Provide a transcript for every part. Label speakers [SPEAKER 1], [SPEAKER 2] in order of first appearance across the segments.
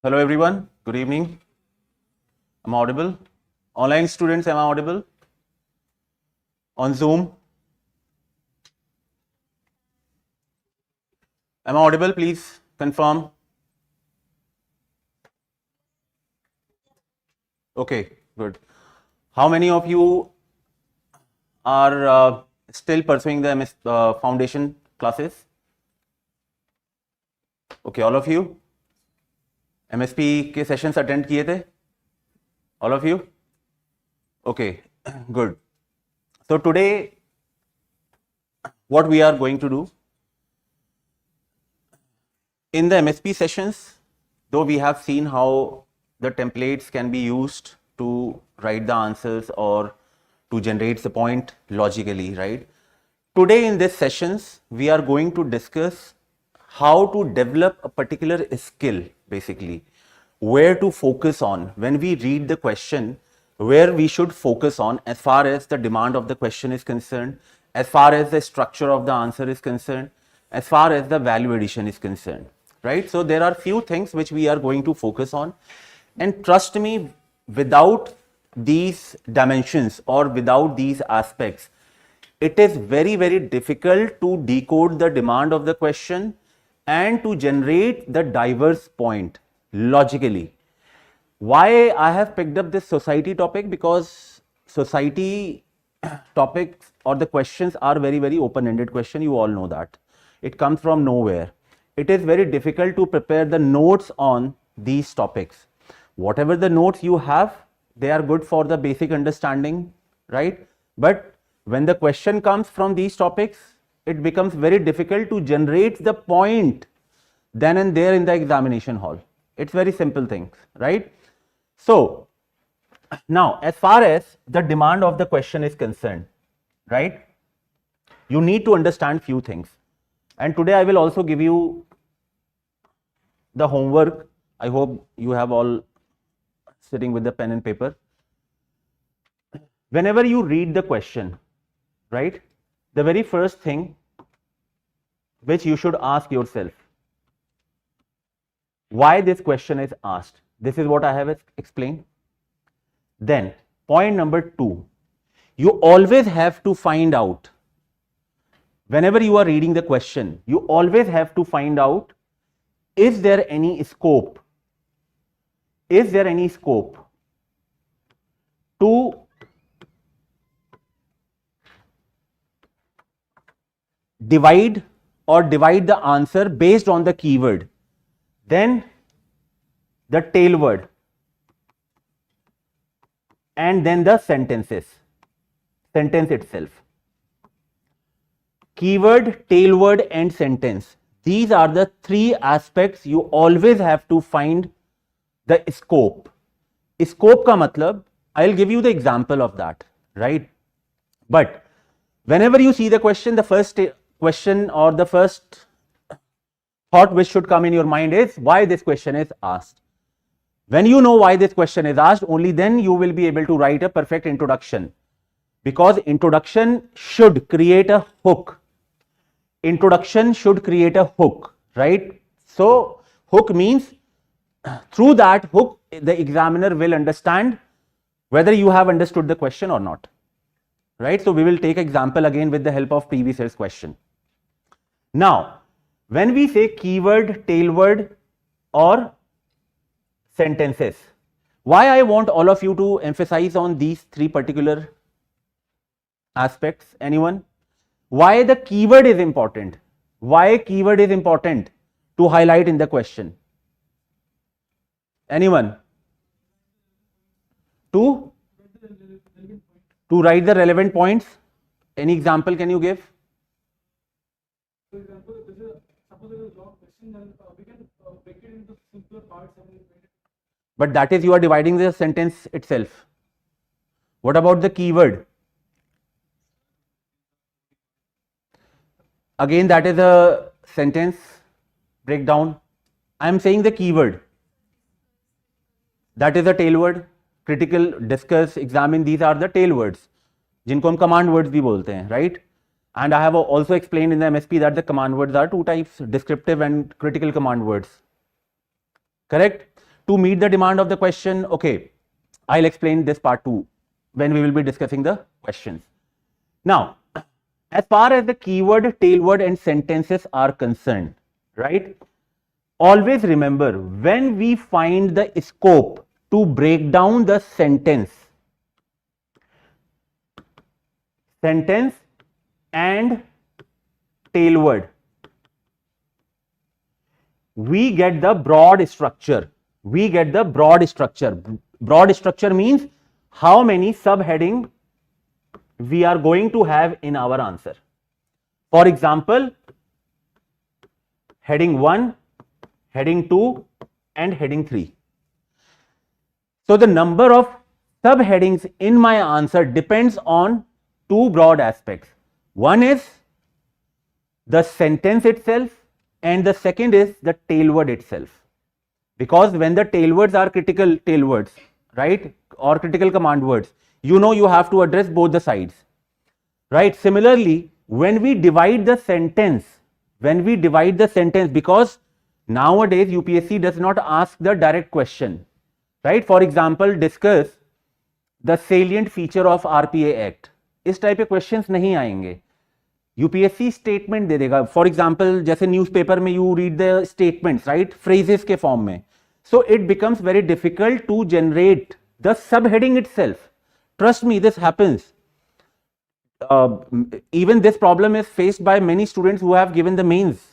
[SPEAKER 1] Hello everyone, good evening. Am I audible? Online students, am I audible? On Zoom? Am I audible? Please confirm. Okay, good. How many of you are still pursuing the foundation classes? Okay, all of you? MSP के sessions attend किए थे? All of you? Okay, good. So today, what we are going to do in the MSP sessions, though we have seen how the templates can be used to write the answers or to generate the point logically, right? Today in this sessions, we are going to discuss how to develop a particular skill, basically, where to focus on when we read the question, where we should focus on as far as the demand of the question is concerned, as far as the structure of the answer is concerned, as far as the value addition is concerned, right? So there are few things which we are going to focus on, and trust me, without these dimensions or without these aspects, it is very, very difficult to decode the demand of the question and to generate the diverse point logically. Why I have picked up this society topic? Because society topics or the questions are very, very open-ended question. You all know that. It comes from nowhere. It is very difficult to prepare the notes on these topics. Whatever the notes you have, they are good for the basic understanding, right? But when the question comes from these topics, it becomes very difficult to generate the point then and there in the examination hall. It's very simple things, right? So now, as far as the demand of the question is concerned, right, you need to understand few things. And today I will also give you the homework. I hope you have all sitting with the pen and paper. Whenever you read the question, right, the very first thing which you should ask yourself, why this question is asked. This is what I have explained. Then point number 2, you always have to find out, whenever you are reading the question, you always have to find out, is there any scope? Is there any scope to divide the answer based on the keyword, then the tail word, and then the sentence itself. Keyword, tail word and sentence. These are the three aspects you always have to find the scope. Scope ka matlab, I'll give you the example of that, right? But whenever you see the question, the first question or the first thought which should come in your mind is why this question is asked. When you know why this question is asked, only then you will be able to write a perfect introduction, because introduction should create a hook. Introduction should create a hook, right? So hook means through that hook, the examiner will understand whether you have understood the question or not, right? So we will take example again with the help of previous year's question. Now, when we say keyword, tail word or sentences, why I want all of you to emphasize on these three particular aspects? Anyone? Why the keyword is important? Why keyword is important to highlight in the question? Anyone? To write the relevant points. Any example can you give?
[SPEAKER 2] For example, suppose there is a long question, then we can break it into simpler parts and make it.
[SPEAKER 1] But that is, you are dividing the sentence itself. What about the keyword? Again, that is a sentence breakdown. I am saying the keyword. That is a tail word. Critical, discuss, examine, these are the tail words, जिनको हम command words भी बोलते हैं, right? And I have also explained in the MSP that the command words are two types, descriptive and critical command words. Correct? to meet the demand of the question? Okay, I'll explain this part too when we will be discussing the questions. Now, as far as the keyword, tailword and sentences are concerned, right? Always remember, when we find the scope to break down the sentence and tailword, we get the broad structure. Broad structure means how many subheading we are going to have in our answer. For example, heading 1, heading 2 and heading 3. So the number of subheadings in my answer depends on two broad aspects. One is the sentence itself and the second is the tailword itself. Because when the tailwords are critical tailwords, right, or critical command words, you know you have to address both the sides, right? Similarly, when we divide the sentence, because nowadays UPSC does not ask the direct question, right? For example, discuss the salient feature of RPA Act. इस type के questions नहीं आएंगे. UPSC statement दे देगा. For example जैसे newspaper में you read the statements, right, phrases के form में. So it becomes very difficult to generate the subheading itself. Trust me, this happens. Even this problem is faced by many students who have given the mains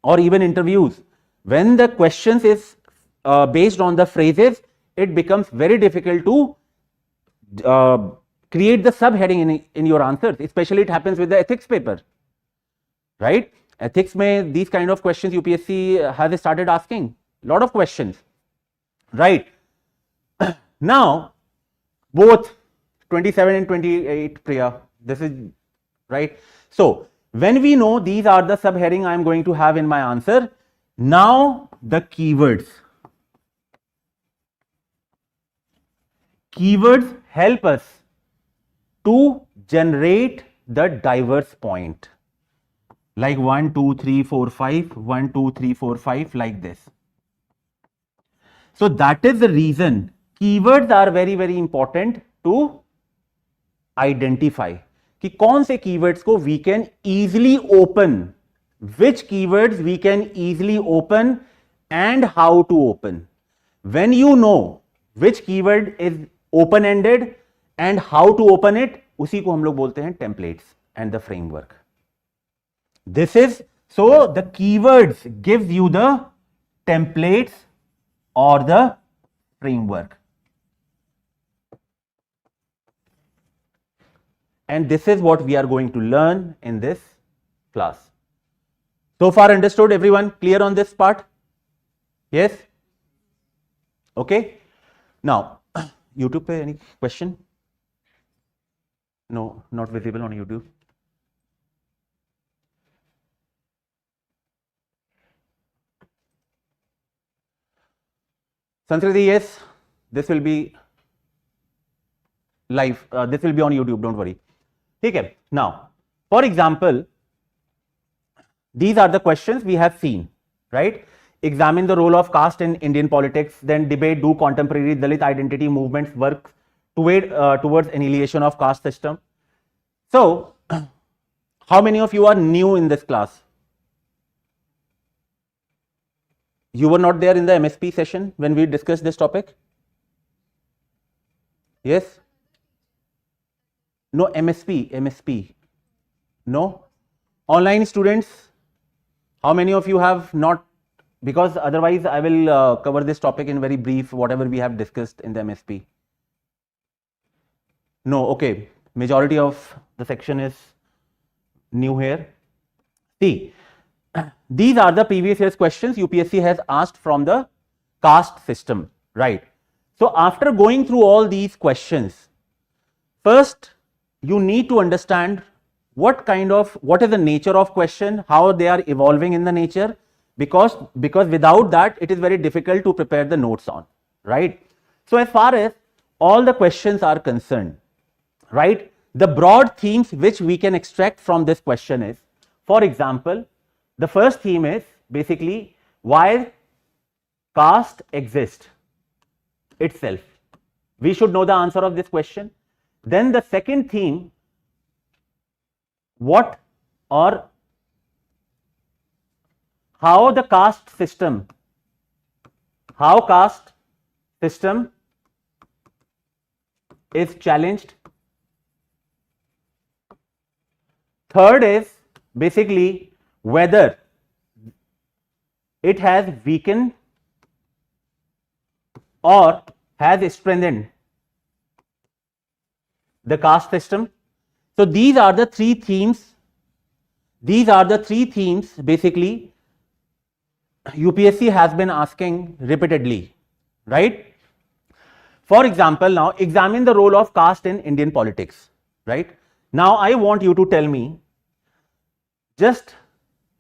[SPEAKER 1] or even interviews. When the questions is based on the phrases, it becomes very difficult to create the subheading in your answers. Especially it happens with the ethics paper, right? Ethics mein these kind of questions UPSC has started asking lot of questions, right? Now both 27 and 28, Priya, this is right. So when we know these are the subheading I am going to have in my answer, now the keywords. Keywords help us to generate the diverse point, like 1, 2, 3, 4, 5, 1, 2, 3, 4, 5, like this. So that is the reason keywords are very, very important to identify कि कौन से keywords को we can easily open, which keywords we can easily open and how to open. When you know which keyword is open ended and how to open it, उसी को हम लोग बोलते हैं templates and the framework. This is, so the keywords gives you the templates or the framework. And this is what we are going to learn in this class. So far understood, everyone? Clear on this part? Yes? Okay. Now, YouTube pe any question? No, not visible on YouTube. Sanskriti, yes, this will be live. This will be on YouTube, don't worry. Okay. Now, for example, these are the questions we have seen, right? Examine the role of caste in Indian politics, then debate, do contemporary Dalit identity movements work towards annihilation of caste system. So, how many of you are new in this class? You were not there in the MSP session when we discussed this topic? Yes? No, MSP. No? Online students, how many of you have not? Because otherwise I will cover this topic in very brief, whatever we have discussed in the MSP. No, okay. Majority of the section is new here. See, these are the previous year's questions UPSC has asked from the caste system, right? So after going through all these questions, first you need to understand what is the nature of question, how they are evolving in the nature, because without that it is very difficult to prepare the notes on, right? So as far as all the questions are concerned, right, the broad themes which we can extract from this question is, for example, the first theme is basically why caste exist itself? We should know the answer of this question. Then the second theme, what or how the caste system, how caste system is challenged. Third is basically whether it has weakened or has strengthened the caste system. So these are the three themes. These are the three themes basically UPSC has been asking repeatedly, right? For example, now examine the role of caste in Indian politics, right? Now I want you to tell me, just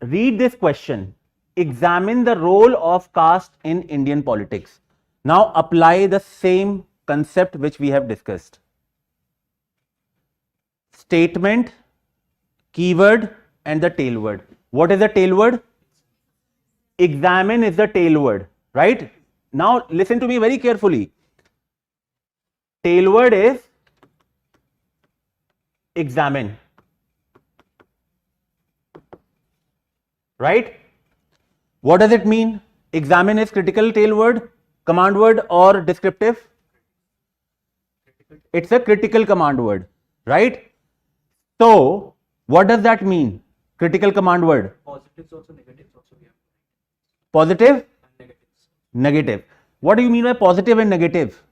[SPEAKER 1] read this question, examine the role of caste in Indian politics. Now apply the same concept which we have discussed. Statement, keyword and the tail word. What is the tail word? Examine is the tail word, right? Now listen to me very carefully. Tail word is examine, right? What does it mean? Examine is critical tail word, command word or descriptive? It's a critical command word, right? So what does that mean? Critical command word.
[SPEAKER 2] Positives also, negatives also we have.
[SPEAKER 1] Positive,
[SPEAKER 2] And negatives.
[SPEAKER 1] negative. What do you mean by positive and negative?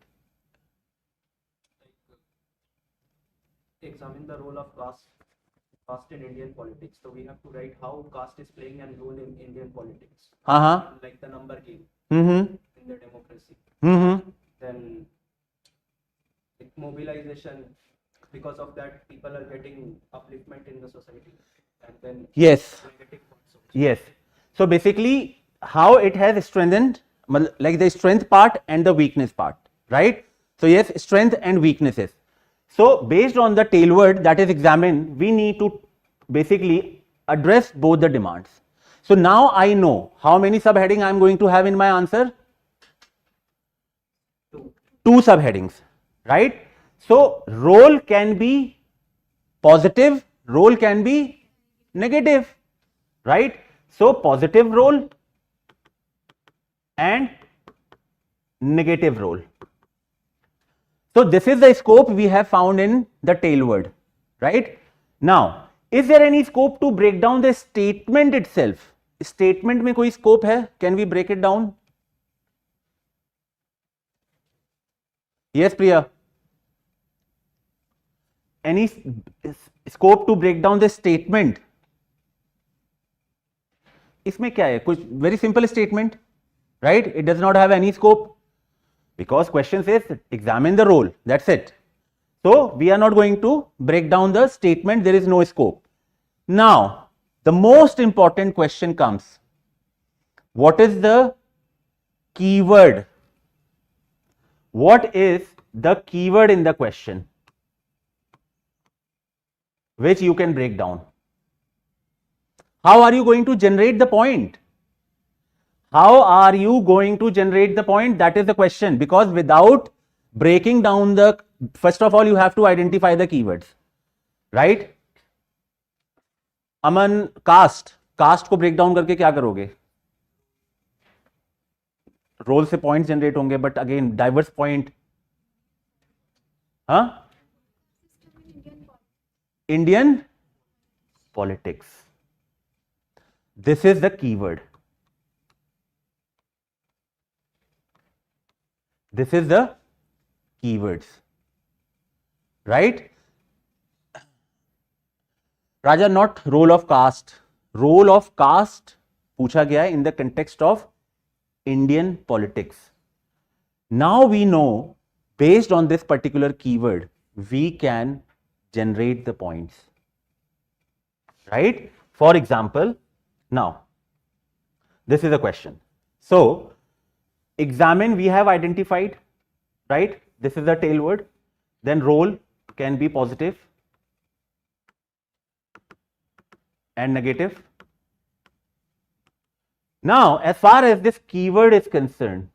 [SPEAKER 2] Examine the role of caste in Indian politics. So we have to write how caste is playing a role in Indian politics. Like the number game in the democracy. Then like mobilization, because of that people are getting upliftment in the society. And then
[SPEAKER 1] Yes.
[SPEAKER 2] negative parts also.
[SPEAKER 1] Yes. So basically how it has strengthened, like the strength part and the weakness part, right? So yes, strength and weaknesses. So based on the tail word that is examined, we need to basically address both the demands. So now I know how many subheading I am going to have in my answer. Two subheadings, right? So role can be positive, role can be negative, right? So positive role and negative role. So this is the scope we have found in the tail word, right? Now, is there any scope to break down the statement itself? Statement में कोई scope है? Can we break it down? Yes, Priya. Any scope to break down the statement? इसमें क्या है? कुछ very simple statement, right? It does not have any scope. Because question says examine the role, that's it. So we are not going to break down the statement, there is no scope. Now the most important question comes, what is the keyword? What is the keyword in the question which you can break down? How are you going to generate the point? How are you going to generate the point? That is the question, because without breaking down the, first of all you have to identify the keywords, right? Aman, caste को break down करके क्या करोगे? Role से point generate होंगे, but again diverse point, हाँ, Indian politics. This is the keyword. This is the keywords, right? Raja, not role of caste. Role of caste पूछा गया है in the context of Indian politics. Now we know, based on this particular keyword, we can generate the points, right? For example, now this is a question. So examine we have identified, right? This is the tail word. Then role can be positive and negative. Now, as far as this keyword is concerned,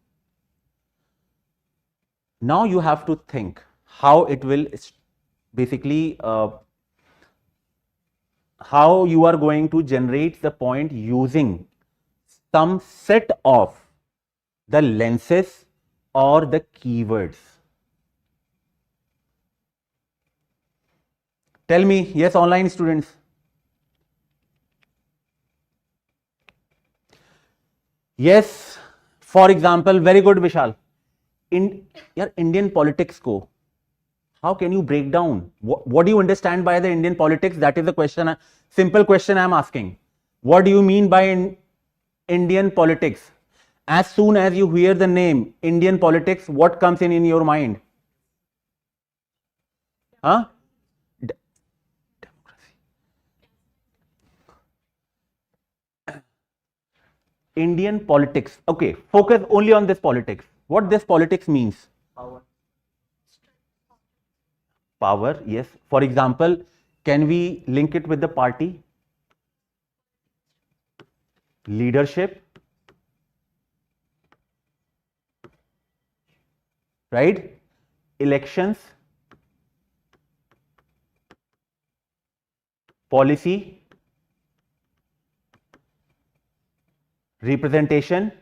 [SPEAKER 1] now you have to think how it will basically how you are going to generate the point using some set of the lenses or the keywords. Tell me, yes, online students. Yes, for example, very good, Vishal. In your Indian politics ko, how can you break down? What do you understand by the Indian politics? That is the question, simple question I am asking. What do you mean by Indian politics? As soon as you hear the name Indian politics, what comes in your mind? Huh? Democracy. Indian politics. Okay, focus only on this politics. What this politics means?
[SPEAKER 2] Power.
[SPEAKER 1] Power, yes. For example, can we link it with the party? Leadership. Right? Elections. Policy. Representation.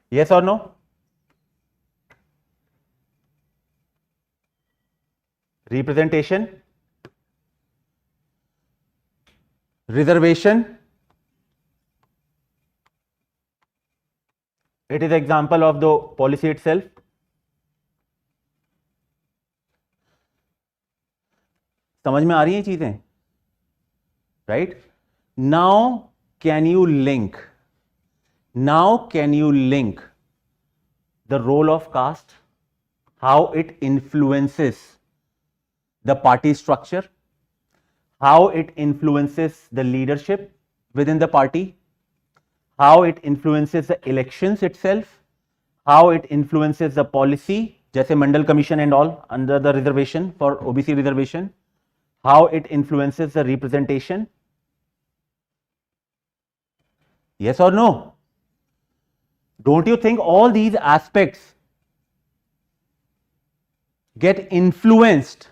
[SPEAKER 1] Yes or no? Representation. Reservation. It is example of the policy itself. समझ में आ रही हैं चीजें? Right? Now can you link the role of caste, how it influences the party structure, how it influences the leadership within the party, how it influences the elections itself, how it influences the policy, जैसे मंडल commission and all under the reservation for OBC reservation, how it influences the representation. Yes or no? Don't you think all these aspects get influenced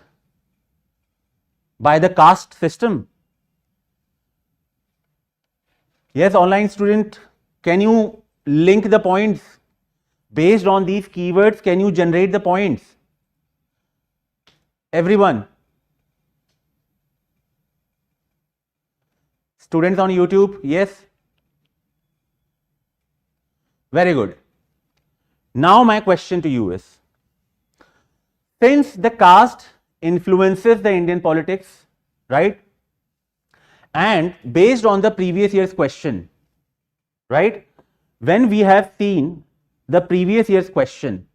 [SPEAKER 1] by the caste system? Yes, online student, can you link the points? Based on these keywords, can you generate the points? Everyone. Students on YouTube, yes? Very good. Now my question to you is, since the caste influences the Indian politics, right? And based on the previous year's question, right? When we have seen the previous year's question,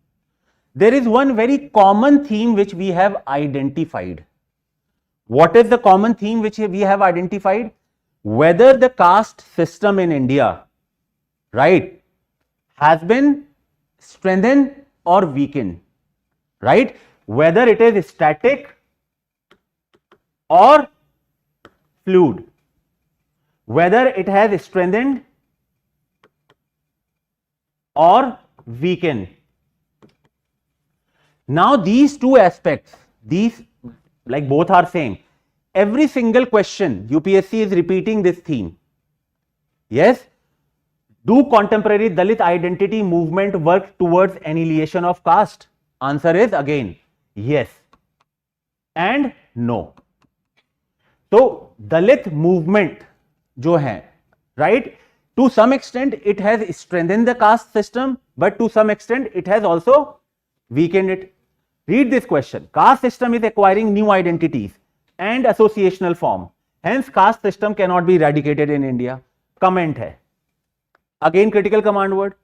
[SPEAKER 1] there is one very common theme which we have identified. What is the common theme which we have identified? Whether the caste system in India, right, has been strengthened or weakened, right? Whether it is static or fluid, whether it has strengthened or weakened. Now these two aspects, these like both are same. Every single question UPSC is repeating this theme. Yes? Do contemporary Dalit identity movement work towards annihilation of caste? Answer is again yes and no. So Dalit movement जो है, right, to some extent it has strengthened the caste system, but to some extent it has also weakened it. Read this question. Caste system is acquiring new identities and associational form. Hence caste system cannot be eradicated in India. Comment hai. Again critical command word.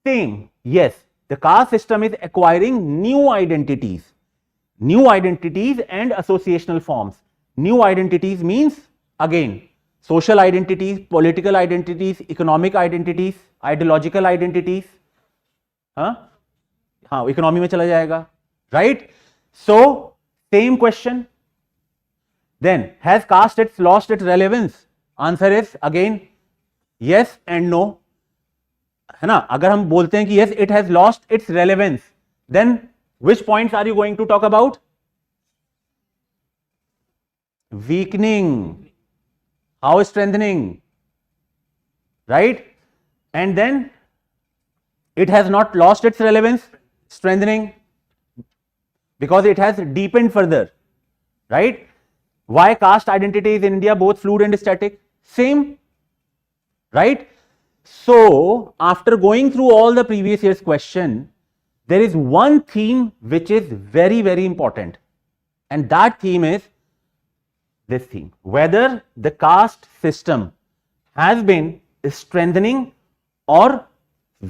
[SPEAKER 1] Same. Yes. The caste system is acquiring new identities and associational forms. New identities means again social identities, political identities, economic identities, ideological identities. हाँ, economy में चला जाएगा, right? So same question. Then, has caste lost its relevance? Answer is again yes and no. है ना? अगर हम बोलते हैं कि yes, it has lost its relevance, then which points are you going to talk about? Weakening. How strengthening? Right? And then it has not lost its relevance, strengthening, because it has deepened further. Right? Why caste identity is in India both fluid and static? Same. Right? So, after going through all the previous year's question, there is one theme which is very, very important. And that theme is this theme. Whether the caste system has been strengthening or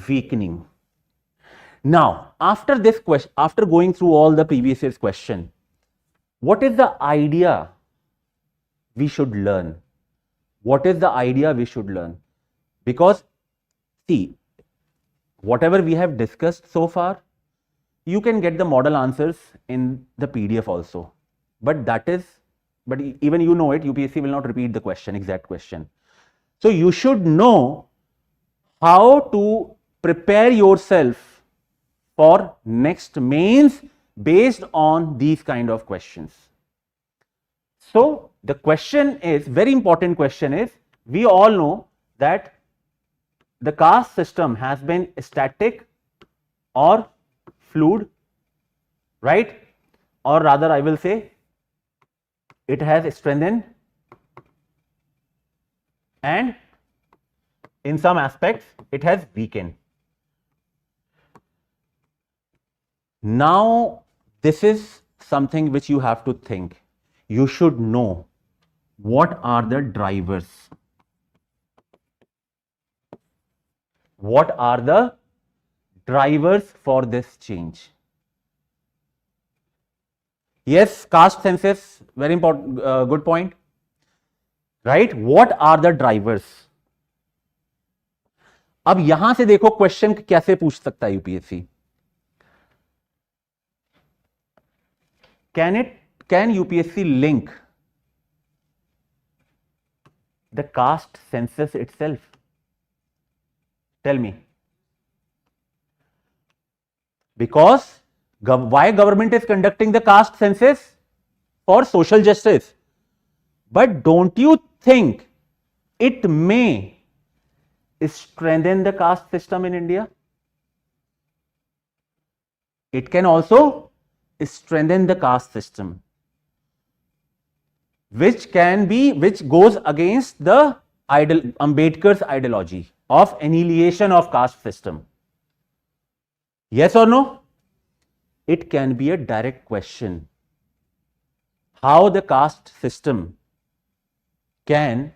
[SPEAKER 1] weakening. Now, after this question, after going through all the previous year's question, what is the idea we should learn? What is the idea we should learn? Because see, whatever we have discussed so far, you can get the model answers in the PDF also. But even you know it, UPSC will not repeat the question, exact question. So you should know how to prepare yourself for next mains based on these kind of questions. So the question is, very important question is, we all know that the caste system has been static or fluid, right? Or rather I will say it has strengthened and in some aspects it has weakened. Now this is something which you have to think. You should know what are the drivers. What are the drivers for this change? Yes, caste census, very important, good point. Right? What are the drivers? अब यहां से देखो question कैसे पूछ सकता है UPSC. Can UPSC link the caste census itself? Tell me. Because why government is conducting the caste census? For social justice. But don't you think it may strengthen the caste system in India? It can also strengthen the caste system, which goes against the Ambedkar's ideology of annihilation of caste system. Yes or no? It can be a direct question. How the caste system can,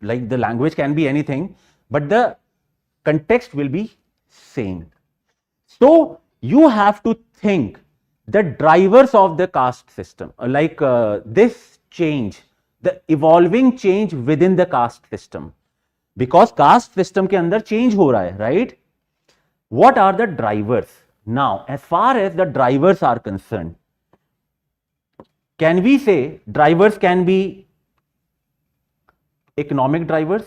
[SPEAKER 1] like the language can be anything, but the context will be same. So you have to think the drivers of the caste system, like this change, the evolving change within the caste system, because caste system के अंदर change हो रहा है, right? What are the drivers? Now, as far as the drivers are concerned, can we say drivers can be economic drivers?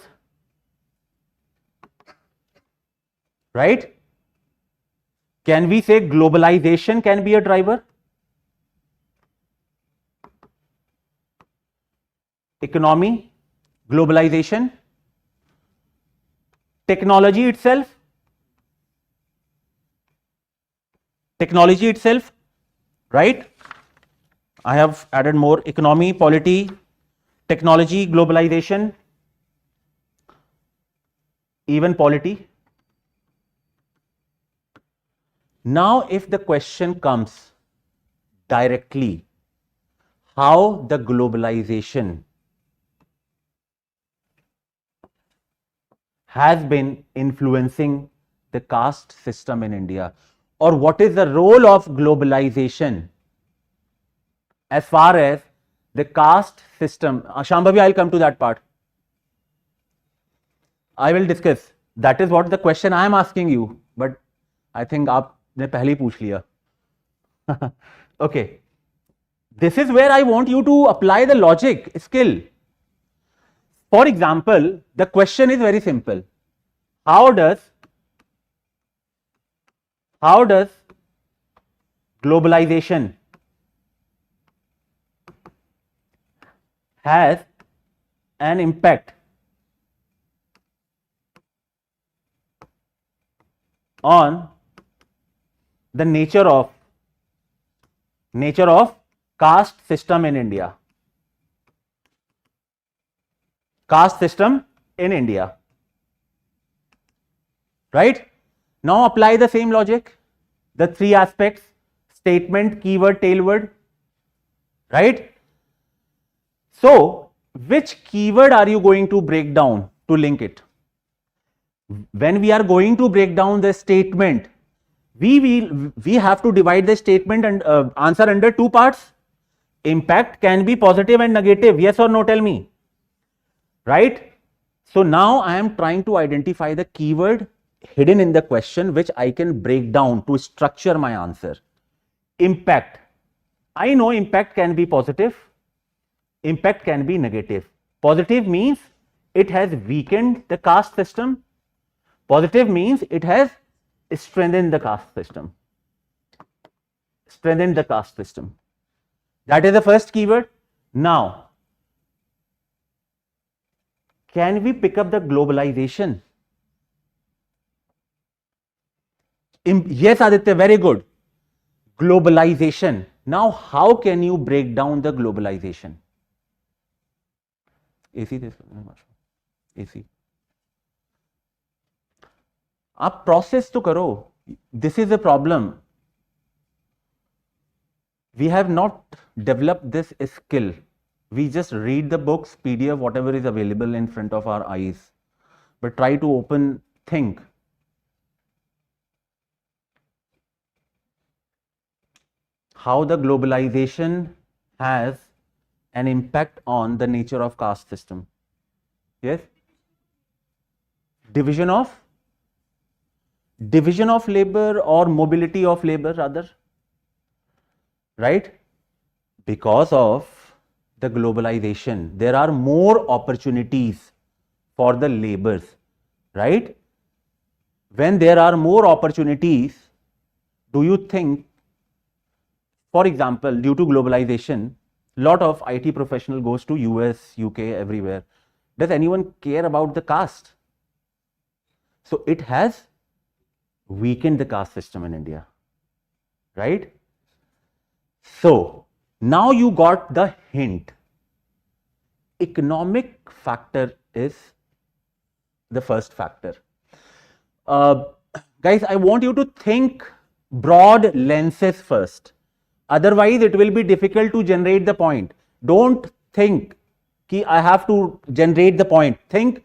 [SPEAKER 1] Right? Can we say globalization can be a driver? Economy, globalization, technology itself, right? I have added more: economy, polity, technology, globalization, even polity. Now, if the question comes directly, how the globalization has been influencing the caste system in India, or what is the role of globalization as far as the caste system? Shambhavi, I'll come to that part. I will discuss. That is what the question I am asking you, but I think आपने पहले ही पूछ लिया. Okay. This is where I want you to apply the logic skill. For example, the question is very simple. How does globalization has an impact on the nature of caste system in India? Caste system in India. Right? Now apply the same logic. The three aspects: statement, keyword, tailword. Right? So, which keyword are you going to break down to link it? When we are going to break down the statement, we have to divide the statement and answer under two parts. Impact can be positive and negative. Yes or no? Tell me. Right? So now I am trying to identify the keyword hidden in the question which I can break down to structure my answer. Impact. I know impact can be positive. Impact can be negative. Positive means it has weakened the caste system. Positive means it has strengthened the caste system. Strengthened the caste system. That is the first keyword. Now, can we pick up the globalization? Yes, Aditya, very good. Globalization. Now, how can you break down the globalization? AC this AC. आप process तो करो. This is a problem. We have not developed this skill. We just read the books, PDF, whatever is available in front of our eyes. But try to think. How the globalization has an impact on the nature of caste system. Yes? Division of labor or mobility of labor rather. Right? Because of the globalization, there are more opportunities for the laborers. Right? When there are more opportunities, do you think, for example, due to globalization, lot of IT professional goes to US, UK, everywhere. Does anyone care about the caste? So it has weakened the caste system in India. Right? So now you got the hint. Economic factor is the first factor. Guys, I want you to think broad lenses first. Otherwise, it will be difficult to generate the point. Don't think कि I have to generate the point. Think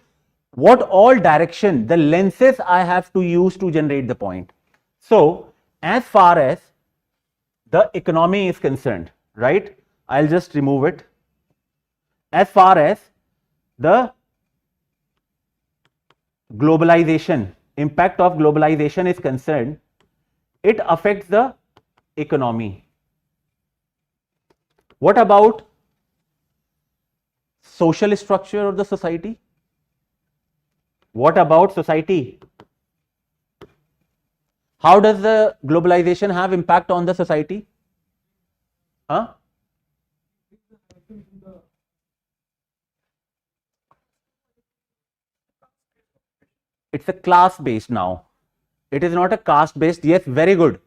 [SPEAKER 1] what all direction, the lenses I have to use to generate the point. So, as far as the economy is concerned, right? I'll just remove it. As far as the globalization, impact of globalization is concerned, it affects the economy. What about social structure of the society? What about society? How does the globalization have impact on the society? Huh? It's a class based now. It is not a caste based. Yes, very good.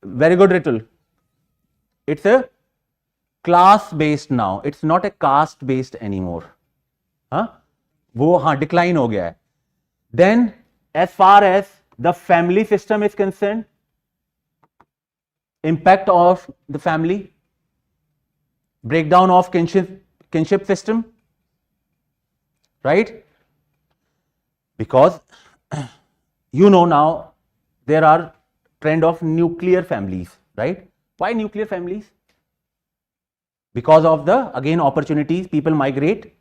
[SPEAKER 1] Very good, Ritul. It's a class based now. It's not a caste based anymore. Huh? वो हाँ decline हो गया है. Then as far as the family system is concerned, impact of the family, breakdown of kinship system, right? Because you know now there are trend of nuclear families, right? Why nuclear families? Because of the, again, opportunities, people migrate,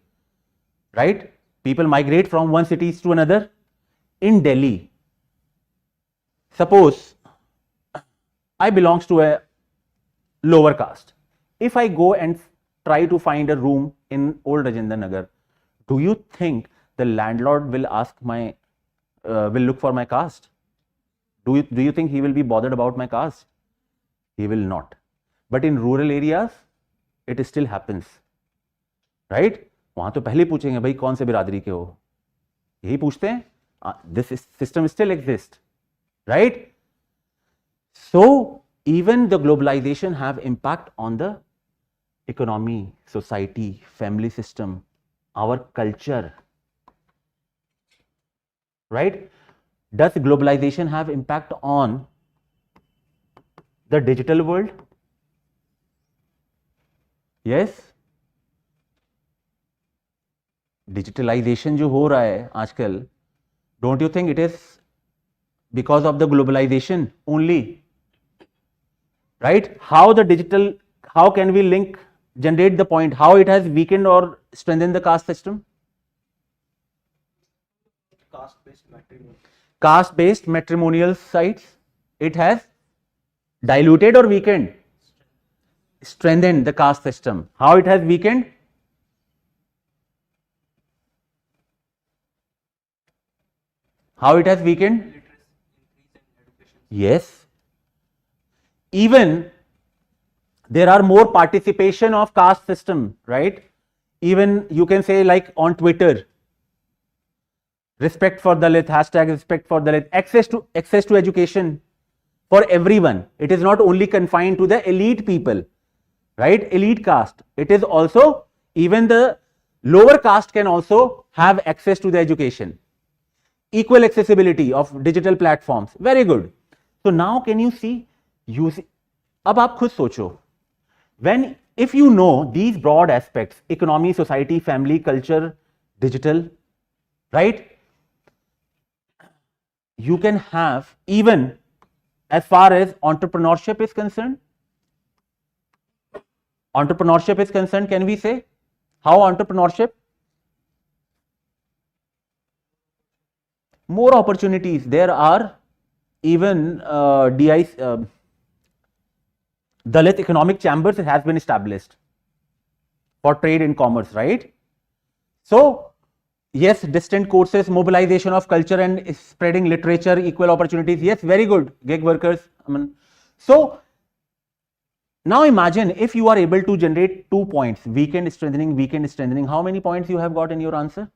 [SPEAKER 1] right? People migrate from one city to another. In Delhi, suppose I belongs to a lower caste. If I go and try to find a room in old Rajendra Nagar, do you think the landlord will ask my, will look for my caste? Do you think he will be bothered about my caste? He will not. But in rural areas, it still happens, right? वहां तो पहले पूछेंगे भाई कौन से बिरादरी के हो, यही पूछते हैं. This system still exists, right? So even the globalization have impact on the economy, society, family system, our culture, right? Does globalization have impact on the digital world? Yes. Digitalization जो हो रहा है आजकल, don't you think it is because of the globalization only? Right? How the digital, how can we link, generate the point, how it has weakened or strengthened the caste system?
[SPEAKER 2] Caste-based matrimony.
[SPEAKER 1] Caste-based matrimonial sites, it has diluted or weakened? Strengthened the caste system. How it has weakened? How it has weakened? Yes. Even there are more participation of caste system, right? Even you can say like on Twitter, respect for Dalit, hashtag respect for Dalit, access to education for everyone. It is not only confined to the elite people, right? Elite caste. It is also, even the lower caste can also have access to the education. Equal accessibility of digital platforms. Very good. So now can you see, अब आप खुद सोचो, if you know these broad aspects, economy, society, family, culture, digital, right? You can have, even as far as entrepreneurship is concerned, can we say how entrepreneurship? More opportunities. There are even Dalit economic chambers has been established for trade and commerce, right? So yes, distant courses, mobilization of culture and spreading literature, equal opportunities. Yes, very good. Gig workers. So now imagine if you are able to generate 2 points, weekend strengthening, how many points you have got in your answer?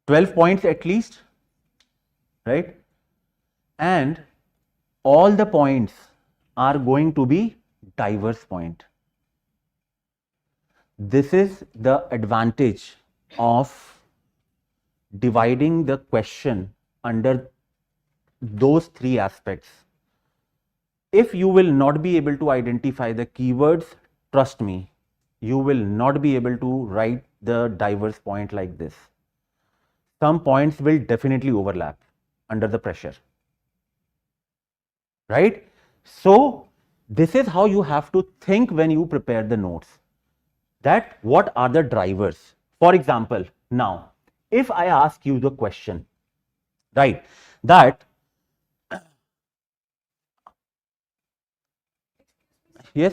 [SPEAKER 1] 12 points at least, right? And all the points are going to be diverse point. This is the advantage of dividing the question under those 3 aspects. If you will not be able to identify the keywords, trust me, you will not be able to write the diverse point like this. Some points will definitely overlap under the pressure, right? So this is how you have to think when you prepare the notes, that what are the drivers. For example, now if I ask you the question, right, that yes,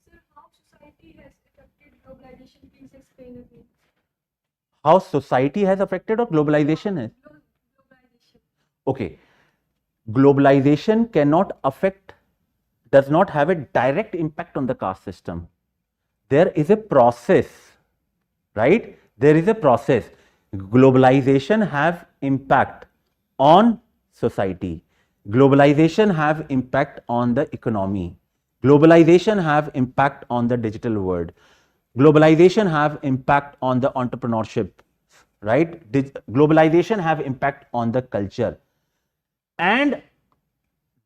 [SPEAKER 3] sir, how society has affected globalization? Please explain it.
[SPEAKER 1] how society has affected or globalization has?
[SPEAKER 3] Globalization.
[SPEAKER 1] Okay, globalization cannot affect, does not have a direct impact on the caste system. There is a process, right? There is a process. Globalization have impact on society. Globalization have impact on the economy. Globalization have impact on the digital world. Globalization have impact on the entrepreneurship, right? Globalization have impact on the culture. And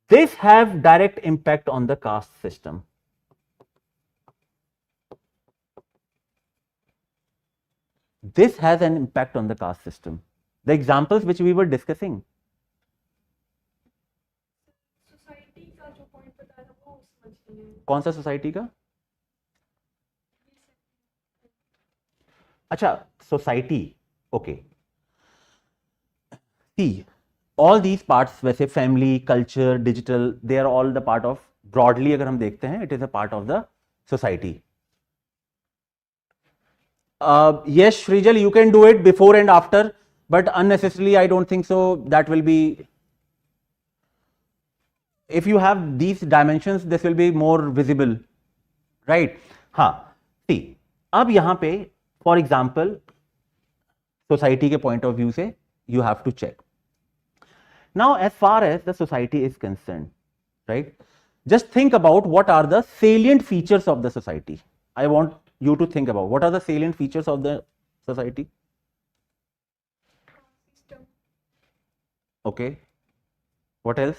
[SPEAKER 1] this have direct impact on the caste system. This has an impact on the caste system. The examples which we were discussing.
[SPEAKER 3] Society का जो point बताया वो समझ नहीं है.
[SPEAKER 1] कौन सा society का? अच्छा, society. Okay. See, all these parts, वैसे family, culture, digital, they are all the part of, broadly अगर हम देखते हैं, it is a part of the society. Yes, Shrijal, you can do it before and after, but unnecessarily I don't think so. That will be, if you have these dimensions, this will be more visible, right? हाँ, see, अब यहाँ पे for example society के point of view से you have to check. Now, as far as the society is concerned, right? Just think about what are the salient features of the society. I want you to think about what are the salient features of the society.
[SPEAKER 3] System.
[SPEAKER 1] Okay. What else?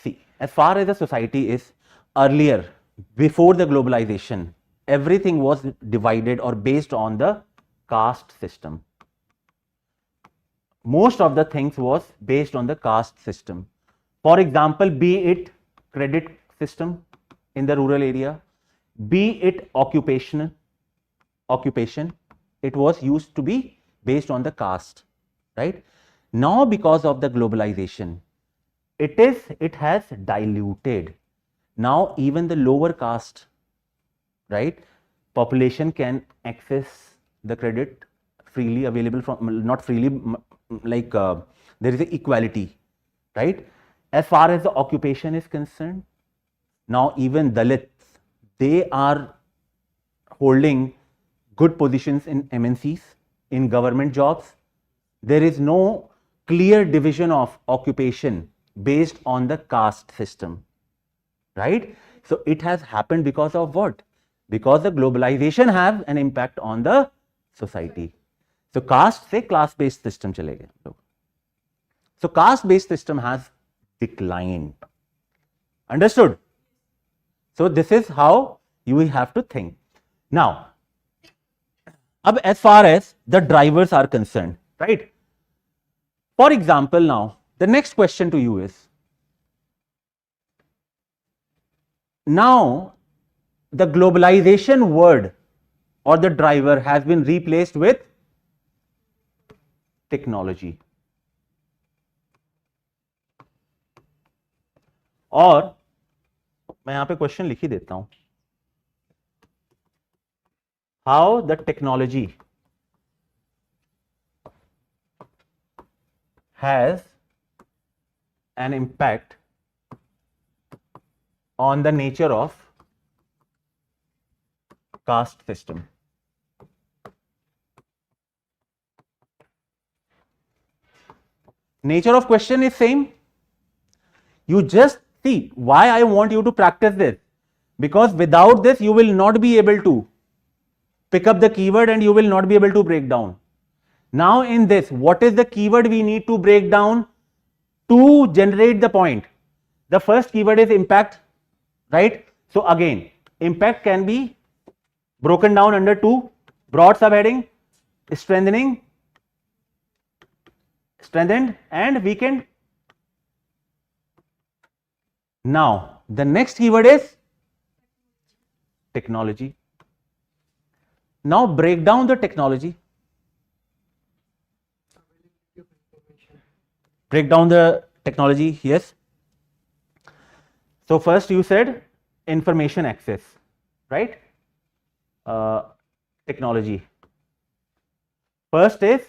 [SPEAKER 1] See, as far as the society is, earlier, before the globalization, everything was divided or based on the caste system. Most of the things was based on the caste system. For example, be it credit system in the rural area, be it occupation, it was used to be based on the caste, right? Now, because of the globalization, it has diluted. Now, even the lower caste, right, population can access the credit freely available from, not freely, like there is a equality, right? As far as the occupation is concerned, now even Dalits, they are holding good positions in MNCs, in government jobs. There is no clear division of occupation based on the caste system, right? So it has happened because of what? Because the globalization have an impact on the society. So caste से class based system चले गए लोग. So caste based system has declined. Understood? So this is how you will have to think. Now, as far as the drivers are concerned, right? For example, now the next question to you is, now the globalization word or the driver has been replaced with technology. और मैं यहां पे question लिख ही देता हूं. How the technology has an impact on the nature of caste system. Nature of question is same. You just see why I want you to practice this, because without this you will not be able to pick up the keyword and you will not be able to break down. Now in this, what is the keyword we need to break down to generate the point? The first keyword is impact, right? So again, impact can be broken down under two broad subheading: strengthened and weakened. Now the next keyword is technology. Now break down the technology. Break down the technology, yes. So first you said information access, right? Technology. First is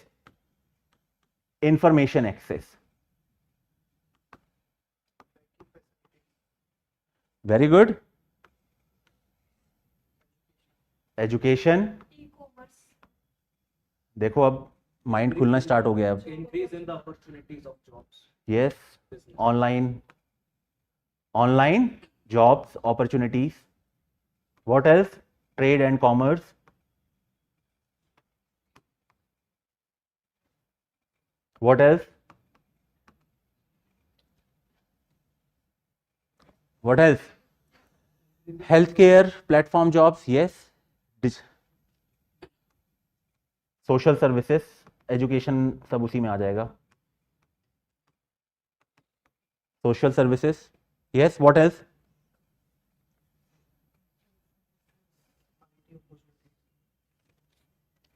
[SPEAKER 1] information access. Very good. Education.
[SPEAKER 3] E-commerce.
[SPEAKER 1] देखो अब mind खुलना start हो गया अब.
[SPEAKER 2] Increase in the opportunities of jobs.
[SPEAKER 1] Yes, online jobs, opportunities. What else? Trade and commerce. What else? What else? Healthcare, platform jobs, yes. Social services, education सब उसी में आ जाएगा. Social services, yes. What else?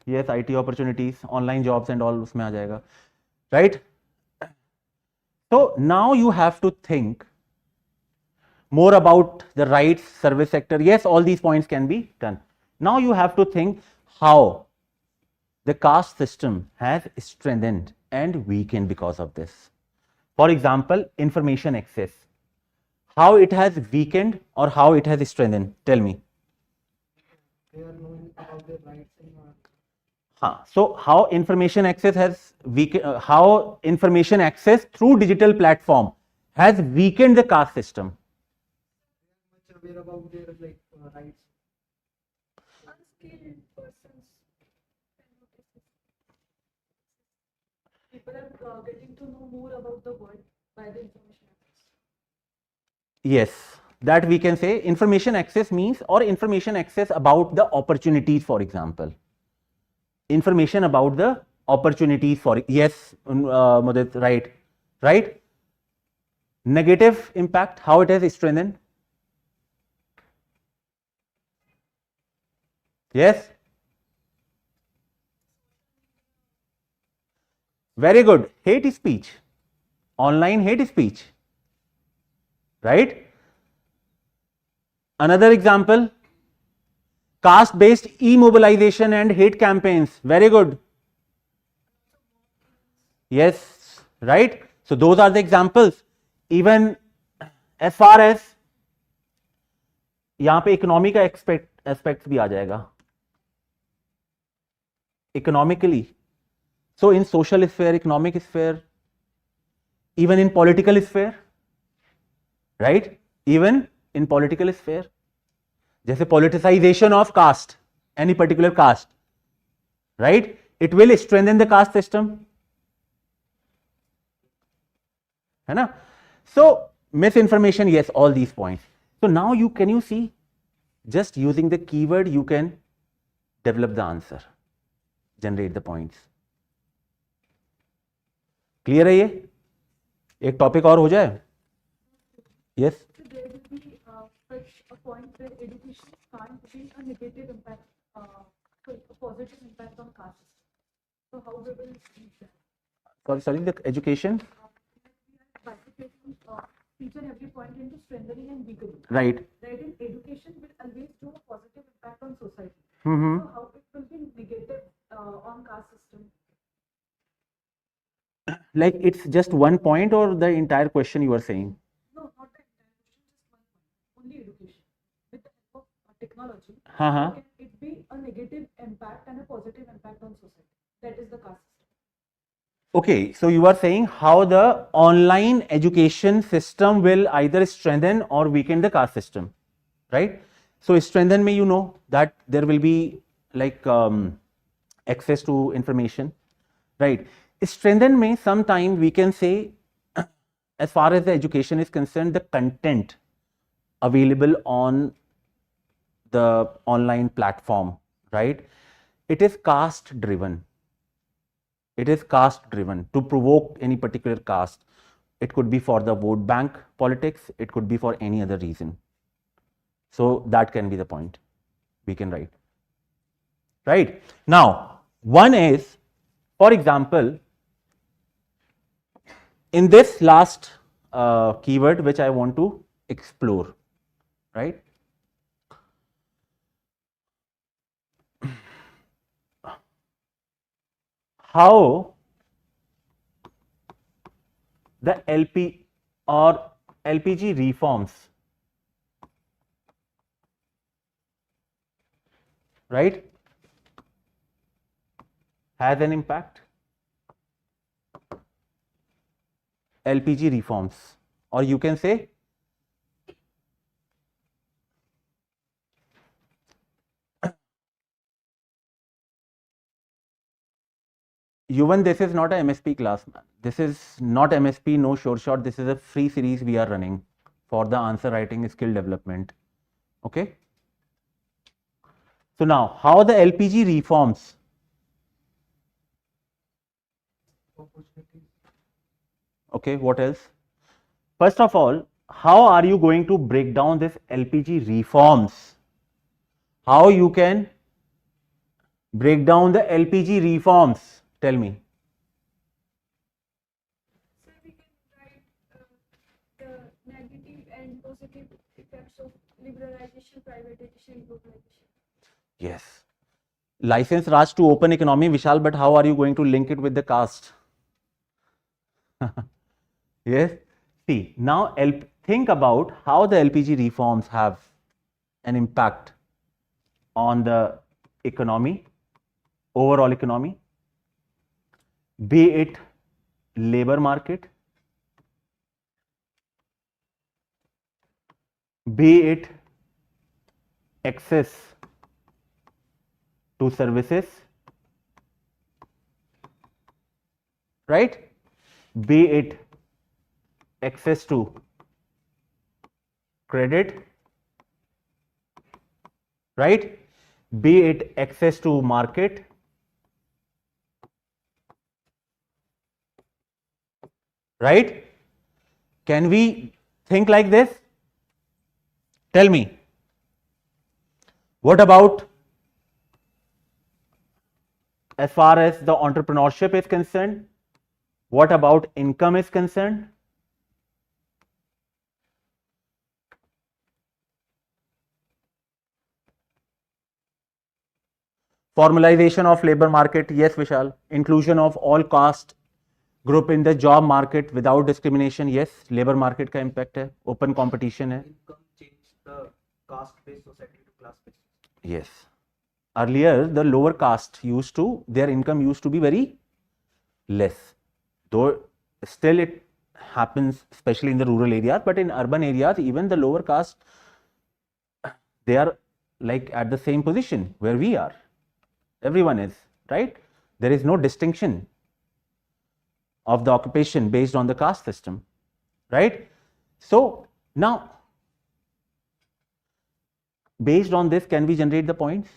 [SPEAKER 1] Yes, IT opportunities, online jobs and all उसमें आ जाएगा, right? So now you have to think more about the rights, service sector. Yes, all these points can be done. Now you have to think how the caste system has strengthened and weakened because of this. For example, information access. How it has weakened or how it has strengthened? Tell me.
[SPEAKER 2] They are knowing about their rights and
[SPEAKER 1] So how information access has weakened, how information access through digital platform has weakened the caste system.
[SPEAKER 2] much aware about their rights.
[SPEAKER 3] Unskilled persons can notice this. People are getting to know more about the world by the information access.
[SPEAKER 1] Yes, that we can say information access means, or information access about the opportunities, for example. Information about the opportunities for, yes, Mudit, right. Negative impact, how it has strengthened. Yes, very good. Hate speech, online hate speech, right? Another example, caste based e-mobilization and hate campaigns, very good. Yes, right. So those are the examples. Even as far as यहाँ पे economy का aspect भी आ जाएगा, economically. So in social sphere, economic sphere, even in political sphere, right? Even in political sphere, जैसे politicization of caste, any particular caste, right? It will strengthen the caste system, है ना? So misinformation, yes, all these points. So now can you see, just using the keyword you can develop the answer, generate the points. Clear है ये? एक topic और हो जाए. Yes.
[SPEAKER 3] So there will be such a point where education can't be a negative impact, a positive impact on caste system. So how we will reach that?
[SPEAKER 1] Sorry, the education.
[SPEAKER 3] Bifurcating each and every point into strengthening and weakening.
[SPEAKER 1] Right.
[SPEAKER 3] Right, in education will always do a positive impact on society.
[SPEAKER 1] Mm-hmm.
[SPEAKER 3] So how it will be negative on caste system?
[SPEAKER 1] Like it's just one point or the entire question you are saying?
[SPEAKER 3] No, not the entire question, just one point. Only education. With the help of technology,
[SPEAKER 1] Uh-huh.
[SPEAKER 3] can it be a negative impact and a positive impact on society? That is the caste system.
[SPEAKER 1] Okay, so you are saying how the online education system will either strengthen or weaken the caste system, right? So strengthen may, you know that there will be like access to information, right? Strengthen may sometime we can say, as far as the education is concerned, the content available on the online platform, right? It is caste driven. It is caste driven to provoke any particular caste. It could be for the vote bank politics, it could be for any other reason. So that can be the point we can write. Right. Now, one is, for example, in this last keyword which I want to explore, right? How the LP or LPG reforms, right, has an impact. LPG reforms, or you can say Yuvan, this is not a MSP class, man. This is not MSP, no sure shot. This is a free series we are running for the answer writing skill development. Okay. So now, how the LPG reforms? Okay, what else? First of all, how are you going to break down this LPG reforms? How you can Break down the LPG reforms. Tell me.
[SPEAKER 3] So we can write the negative and positive effects of liberalization, privatization, globalization.
[SPEAKER 1] Yes. License Raj to open economy, Vishal, but how are you going to link it with the caste? Yes. See, now think about how the LPG reforms have an impact on the economy, overall economy, be it labor market, be it access to services, right? Be it access to credit, right? Be it access to market, right? Can we think like this? Tell me. What about as far as the entrepreneurship is concerned? What about income is concerned? Formalization of labor market, yes, Vishal. Inclusion of all caste group in the job market without discrimination, yes. Labor market का impact है, open competition है.
[SPEAKER 2] Income change the caste-based society to class-based.
[SPEAKER 1] Yes. Earlier, the lower caste their income used to be very less. Though still it happens, especially in the rural areas, but in urban areas, even the lower caste, they are like at the same position where we are. Everyone is, right? There is no distinction of the occupation based on the caste system, right? So now, based on this, can we generate the points?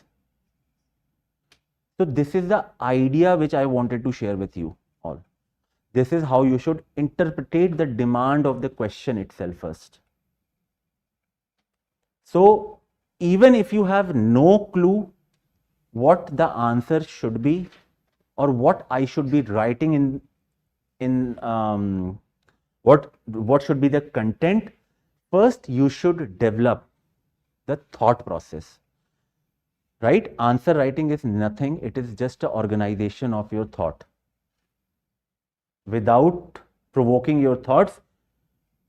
[SPEAKER 1] So this is the idea which I wanted to share with you all. This is how you should interpret the demand of the question itself first. So even if you have no clue what the answer should be or what I should be writing what should be the content, first you should develop the thought process, right? Answer writing is nothing, it is just an organization of your thought. Without provoking your thoughts,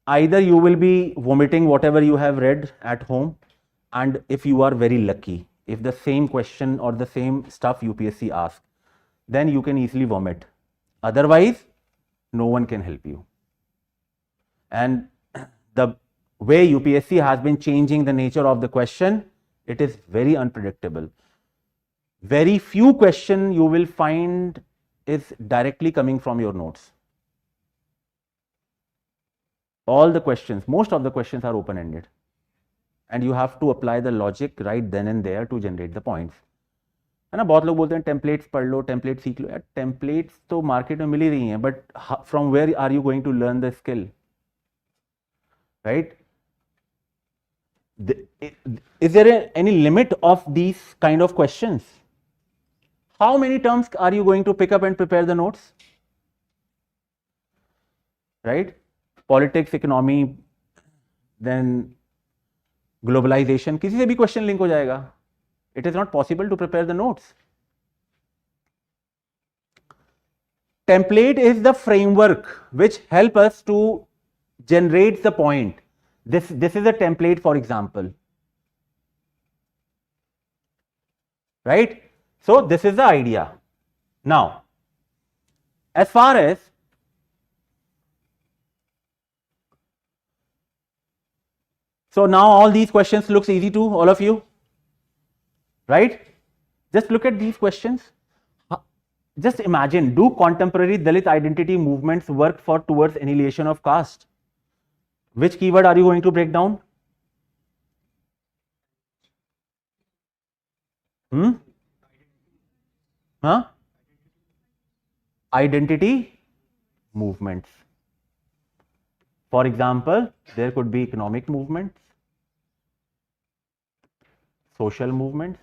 [SPEAKER 1] either you will be vomiting whatever you have read at home, and if you are very lucky, if the same question or the same stuff UPSC asks, then you can easily vomit. Otherwise, no one can help you. And the way UPSC has been changing the nature of the question, it is very unpredictable. Very few questions you will find is directly coming from your notes. All the questions, most of the questions are open-ended. And you have to apply the logic right then and there to generate the points. है ना, बहुत लोग बोलते हैं templates पढ़ लो, template सीख लो. यार templates तो मार्केट में मिल ही रही हैं, but from where are you going to learn the skill, right? Is there any limit of these kind of questions? How many terms are you going to pick up and prepare the notes? Right? Politics, economy, then globalization. किसी से भी question link हो जाएगा. It is not possible to prepare the notes. Template is the framework which help us to generate the point. This is a template, for example. Right? So this is the idea. Now, as far as so now all these questions looks easy to all of you, right? Just look at these questions. Just imagine, do contemporary Dalit identity movements work towards annihilation of caste? Which keyword are you going to break down? Identity movements. For example, there could be economic movements, social movements,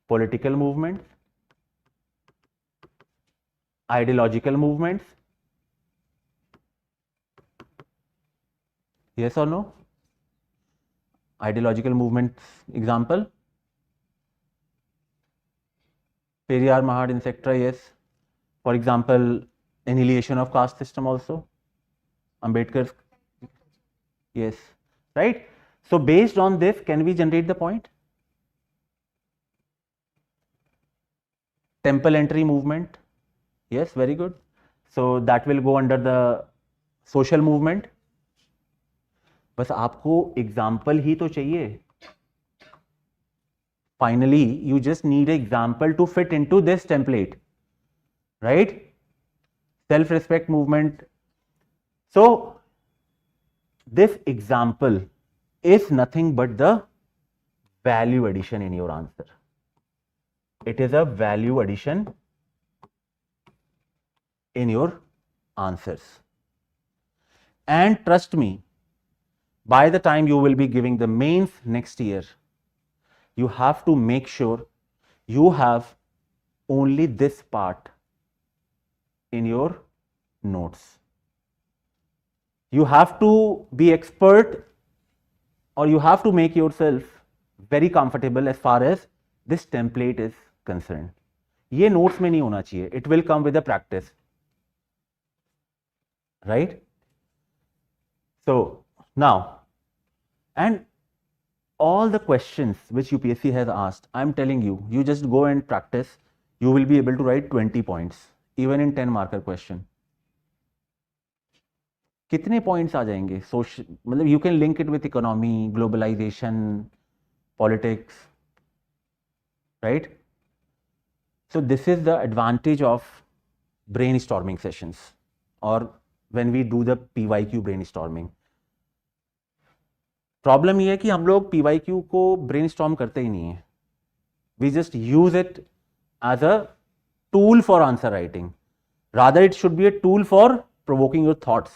[SPEAKER 1] political movements, ideological movements. Yes or no? Ideological movements example. Periyar, Mahad, etc. Yes. For example, annihilation of caste system also. Ambedkar. Yes. Right. So based on this, can we generate the point? Temple entry movement. Yes, very good. So that will go under the social movement. बस आपको example ही तो चाहिए. Finally, you just need an example to fit into this template, right? Self-respect movement. So this example is nothing but the value addition in your answer. It is a value addition in your answers. And trust me, by the time you will be giving the mains next year, you have to make sure you have only this part in your notes. You have to be expert, or you have to make yourself very comfortable as far as this template is concerned. ये notes में नहीं होना चाहिए. It will come with the practice, right? So now, and all the questions which UPSC has asked, I'm telling you, you just go and practice. You will be able to write 20 points, even in 10 marker question. कितने points आ जाएंगे? मतलब you can link it with economy, globalization, politics, right? So this is the advantage of brainstorming sessions, or when we do the PYQ brainstorming. Problem ये है कि हम लोग PYQ को brainstorm करते ही नहीं है. We just use it as a tool for answer writing. Rather, it should be a tool for provoking your thoughts.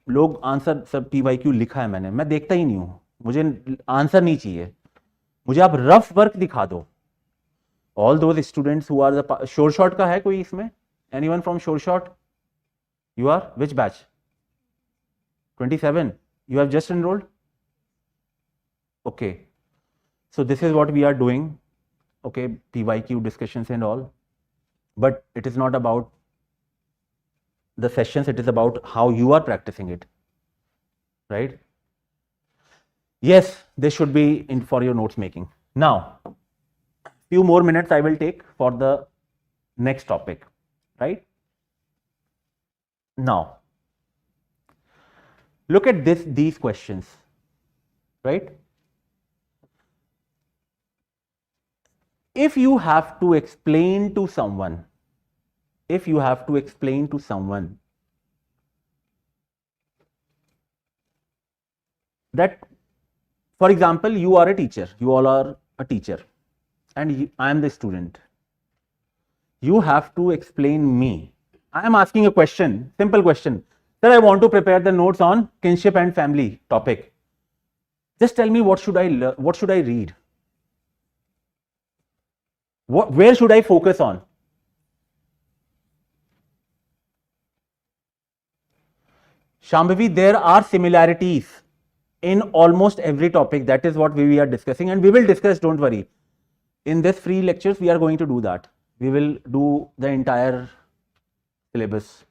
[SPEAKER 1] लोग आंसर सब PYQ लिखा है मैंने, मैं देखता ही नहीं हूं. मुझे आंसर नहीं चाहिए, मुझे आप रफ वर्क दिखा दो. All those students who are the short shot का है कोई इसमें? Anyone from short shot? You are which batch? 27. You have just enrolled? Okay. So this is what we are doing. Okay, PYQ discussions and all. But it is not about the sessions, it is about how you are practicing it. Right? Yes, this should be in for your notes making. Now, few more minutes I will take for the next topic. Right? Now, look at these questions, right? If you have to explain to someone, that, for example, you are a teacher, you all are a teacher, and I am the student. You have to explain me. I am asking a question, simple question. Sir, I want to prepare the notes on kinship and family topic. Just tell me what should I learn, what should I read? Where should I focus on? Shambhavi, there are similarities in almost every topic. That is what we are discussing, and we will discuss, don't worry. In this free lectures, we are going to do that. We will do the entire syllabus.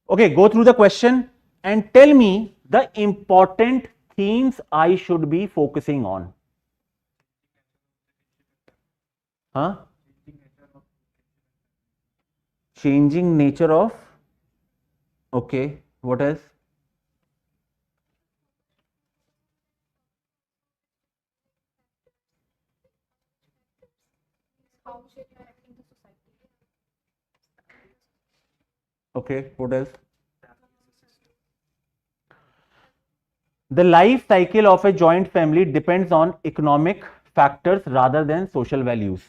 [SPEAKER 1] Okay, go through the question and tell me the important themes I should be focusing on. Huh? Changing nature of. Okay, what else?
[SPEAKER 3] How should I act in the society?
[SPEAKER 1] Okay, what else? The life cycle of a joint family depends on economic factors rather than social values.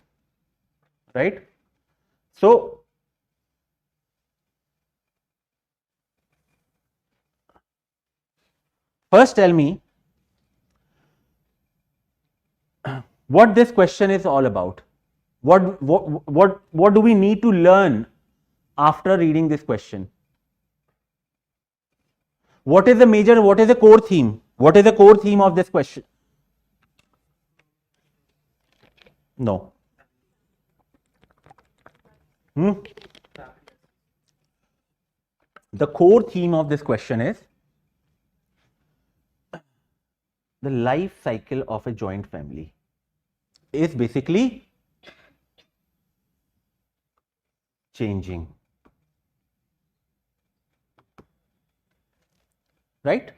[SPEAKER 1] Right? So, first tell me, what this question is all about. What do we need to learn after reading this question? What is the core theme? What is the core theme of this question? No. The core theme of this question is the life cycle of a joint family is basically changing. Right?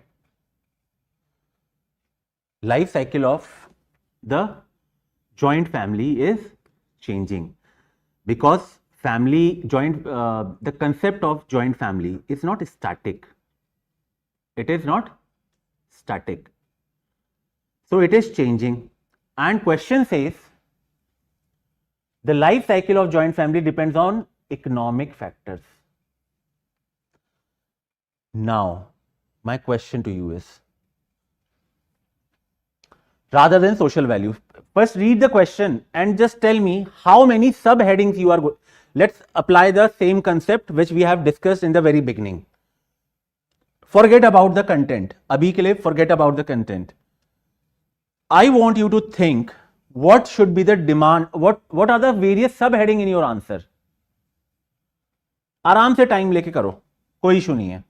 [SPEAKER 1] Life cycle of the joint family is changing because the concept of joint family is not static. It is not static. So it is changing. And question says the life cycle of joint family depends on economic factors. Now, my question to you is, rather than social value, first read the question and just tell me how many subheadings you are going. Let's apply the same concept which we have discussed in the very beginning. Forget about the content. Abhi ke liye forget about the content. I want you to think what should be the demand, what are the various subheading in your answer. आराम से time लेके करो, कोई issue नहीं है.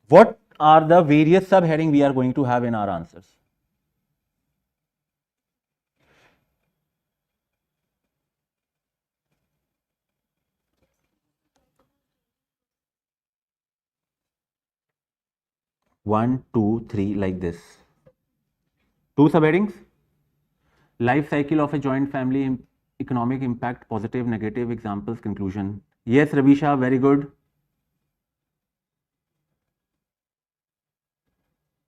[SPEAKER 1] What are the various subheading we are going to have in our answers? One, two, three, like this. Two subheadings. Life cycle of a joint family, economic impact, positive, negative, examples, conclusion. Yes, Ravisha, very good.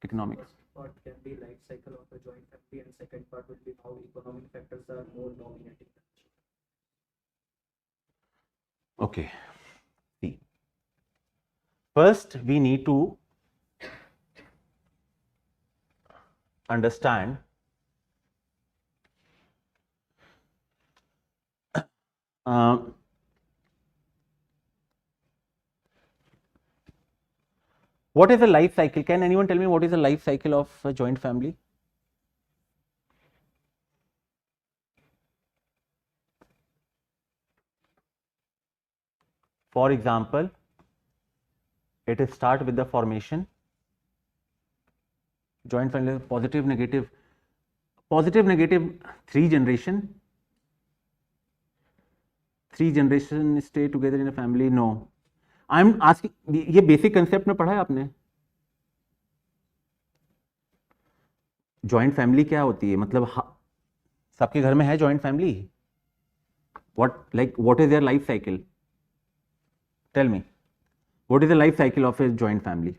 [SPEAKER 1] Economics.
[SPEAKER 2] First part can be life cycle of a joint family, and second part will be how economic factors are more dominating.
[SPEAKER 1] Okay. See. First, we need to understand what is the life cycle? Can anyone tell me what is the life cycle of a joint family? For example, it is start with the formation. Joint family, positive, negative, 3 generation. 3 generation stay together in a family. No. I'm asking, ये basic concept में पढ़ा है आपने? Joint family क्या होती है? मतलब सबके घर में है joint family? What is their life cycle? Tell me. What is the life cycle of a joint family?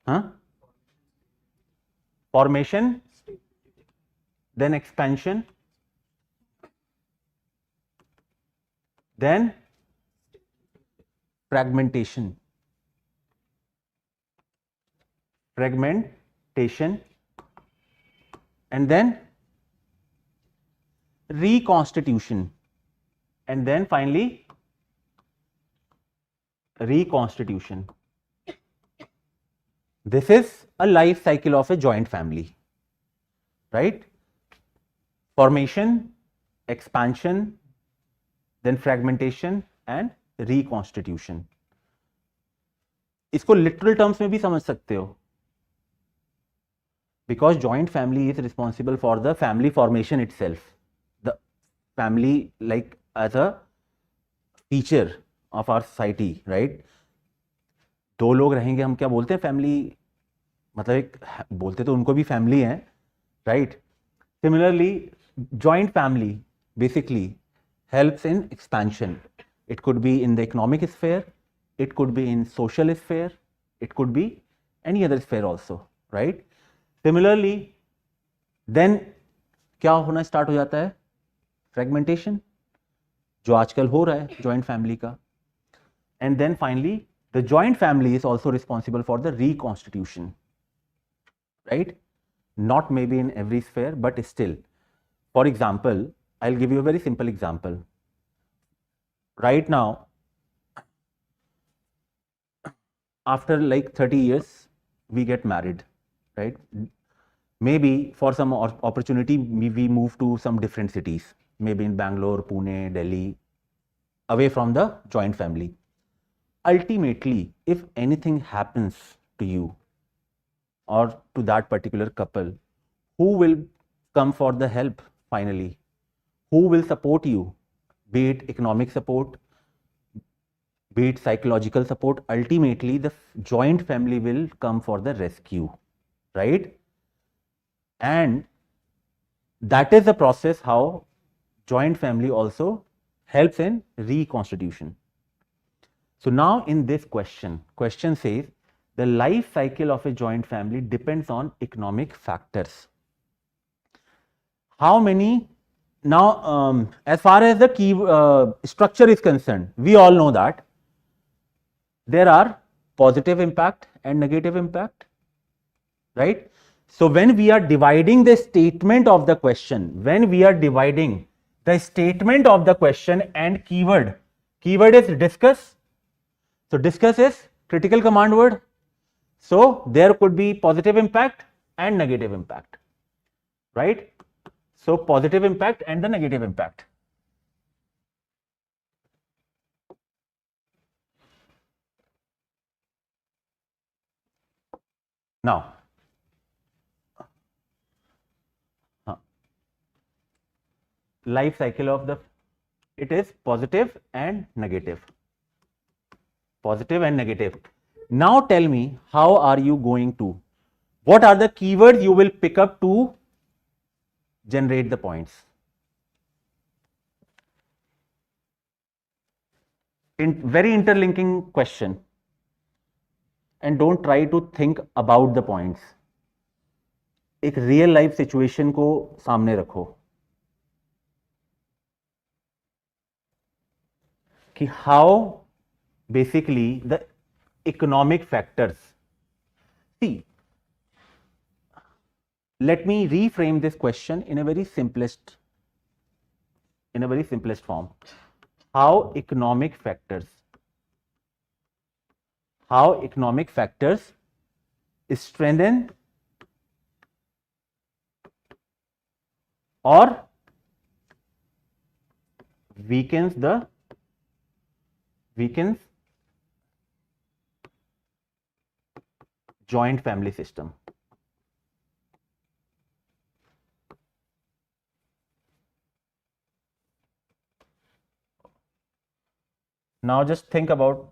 [SPEAKER 1] Huh? Formation, then expansion, then fragmentation, and then reconstitution, and then finally reconstitution. This is a life cycle of a joint family, right? Formation, expansion, then fragmentation and reconstitution. इसको literal terms में भी समझ सकते हो, because joint family is responsible for the family formation itself. The family, like as a feature of our society, right? दो लोग रहेंगे, हम क्या बोलते हैं फैमिली, मतलब एक बोलते तो उनको भी फैमिली है, right? Similarly joint family basically helps in expansion. It could be in the economic sphere, it could be in social sphere, it could be any other sphere also, right? Similarly, then क्या होना start हो जाता है? Fragmentation, जो आजकल हो रहा है जॉइंट फैमिली का. And then finally the joint family is also responsible for the reconstitution. right? Not maybe in every sphere, but still. For example, I'll give you a very simple example. Right now, after like 30 years, we get married, right? Maybe for some opportunity, we move to some different cities, maybe in Bangalore, Pune, Delhi, away from the joint family. Ultimately, if anything happens to you or to that particular couple, who will come for the help finally? Who will support you? Be it economic support, be it psychological support, ultimately the joint family will come for the rescue, right? And that is the process how joint family also helps in reconstitution. So now in this question says the life cycle of a joint family depends on economic factors. How many? Now, as far as the key structure is concerned, we all know that there are positive impact and negative impact, right? So when we are dividing the statement of the question, and keyword is discuss. So discuss is critical command word. So there could be positive impact and negative impact, right? So positive impact and the negative impact. Now, life cycle of the, it is positive and negative. Positive and negative. Now tell me, how are you going to, what are the keywords you will pick up to generate the points? Very interlinking question. And don't try to think about the points. एक real life situation को सामने रखो कि how basically the economic factors. See, let me reframe this question in a very simplest form. How economic factors strengthen or weakens joint family system. Now just think about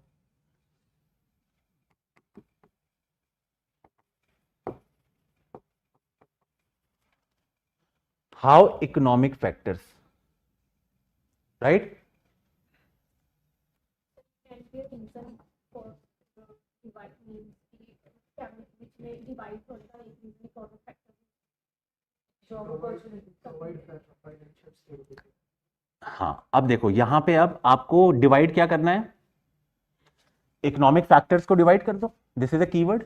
[SPEAKER 1] how economic factors, right?
[SPEAKER 3] Can be a reason for divide which may divide for the easily for the factor. Job opportunity.
[SPEAKER 1] हाँ, अब देखो यहां पे अब आपको divide क्या करना है? इकोनॉमिक फैक्टर्स को डिवाइड कर दो. This is a keyword.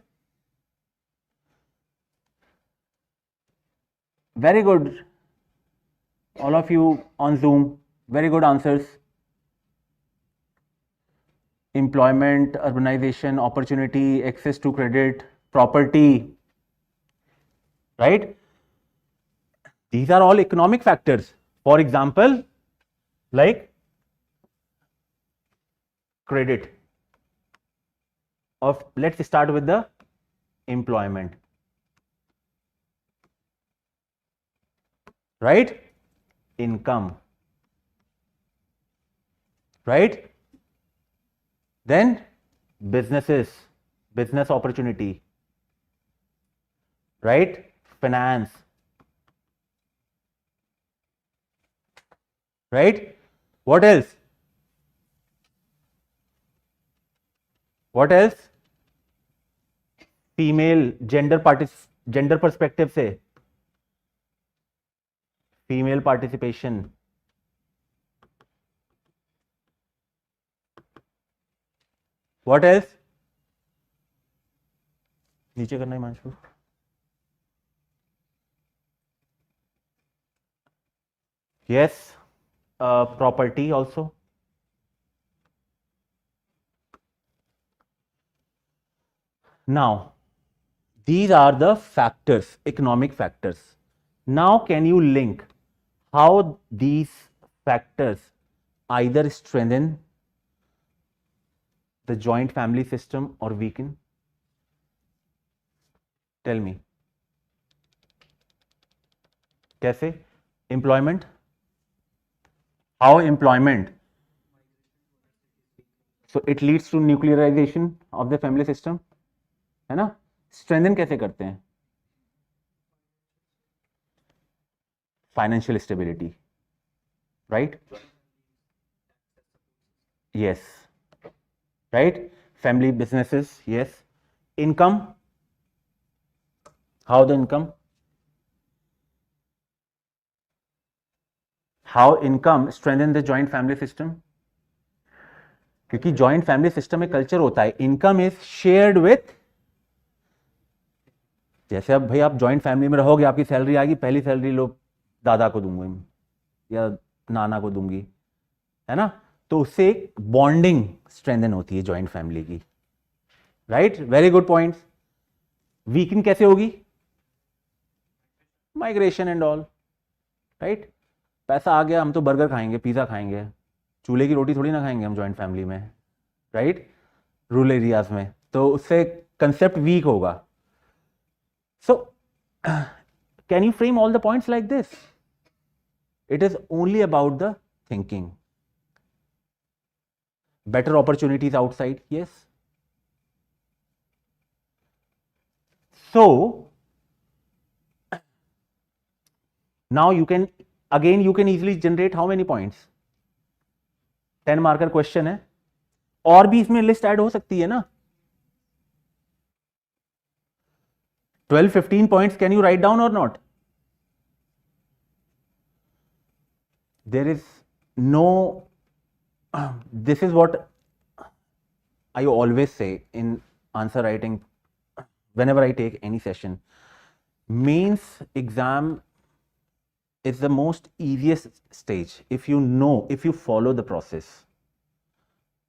[SPEAKER 1] Very good, all of you on Zoom. Very good answers. Employment, urbanization, opportunity, access to credit, property, right? These are all economic factors. For example, like credit. Let's start with the employment, right? Income, right? Then businesses, business opportunity, right? Finance, right? What else? Female, gender perspective से female participation, what else? नीचे करना है Himanshu. Yes, property also. Now, these are the factors, economic factors. Now, can you link how these factors either strengthen the joint family system or weaken? Tell me. कैसे? Employment? How employment? So it leads to nuclearization of the family system, है ना? Strengthen कैसे करते हैं? Financial stability, right? Yes. Right? Family businesses, yes. Income? How the income? How income strengthen the joint family system? क्योंकि joint family system में culture होता है income is shared with, जैसे अब भाई आप जॉइंट फैमिली में रहोगे, आपकी सैलरी आएगी, पहली सैलरी लो दादा को दूंगा या नाना को दूंगी, है ना? तो उससे एक बॉन्डिंग स्ट्रेंथन होती है जॉइंट फैमिली की, right? Very good points. Weaken कैसे होगी? Migration and all, right? पैसा आ गया, हम तो बर्गर खाएंगे, पिज्जा खाएंगे, चूल्हे की रोटी थोड़ी ना खाएंगे हम जॉइंट फैमिली में, राइट? रूरल एरियाज में, तो उससे कंसेप्ट वीक होगा. So can you frame all the points like this? It is only about the thinking. Better opportunities outside, yes. So now you can easily generate how many points? 10 marker question है, और भी इसमें list add हो सकती है ना. 12-15 points, can you write down or not? There is no this is what I always say in answer writing whenever I take any session. Mains exam is the most easiest stage if you know, if you follow the process.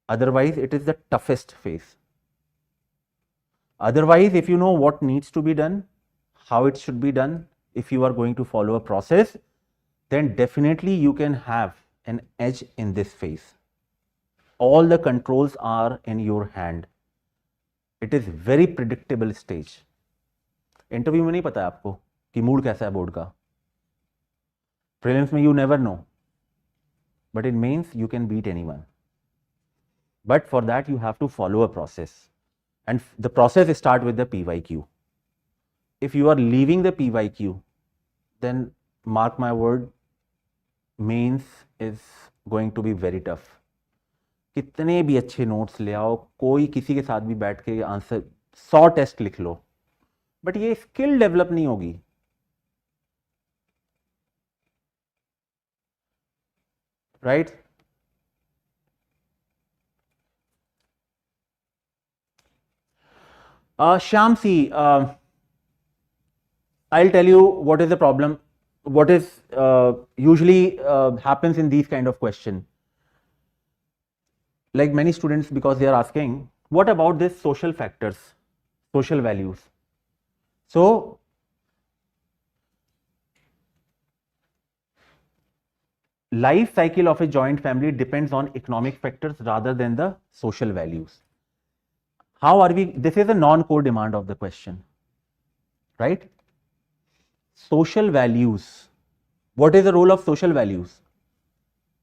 [SPEAKER 1] Otherwise, it is the toughest phase. Otherwise, if you know what needs to be done, how it should be done, if you are going to follow a process, then definitely you can have an edge in this phase. All the controls are in your hand. It is very predictable stage. Interview में नहीं पता है आपको कि mood कैसा है board का. Prelims में you never know, but in mains you can beat anyone. But for that you have to follow a process, and the process start with the PYQ. If you are leaving the PYQ, then mark my word, mains is going to be very tough. कितने भी अच्छे notes ले आओ, कोई किसी के साथ भी बैठ के आंसर 100 टेस्ट लिख लो, बट ये स्किल डेवलप नहीं होगी. Right? Shyam, see, I'll tell you what is the problem, what is usually happens in these kind of question. Like many students, because they are asking, what about this social factors, social values? So, life cycle of a joint family depends on economic factors rather than the social values. How are we? This is a non-core demand of the question, right? Social values. What is the role of social values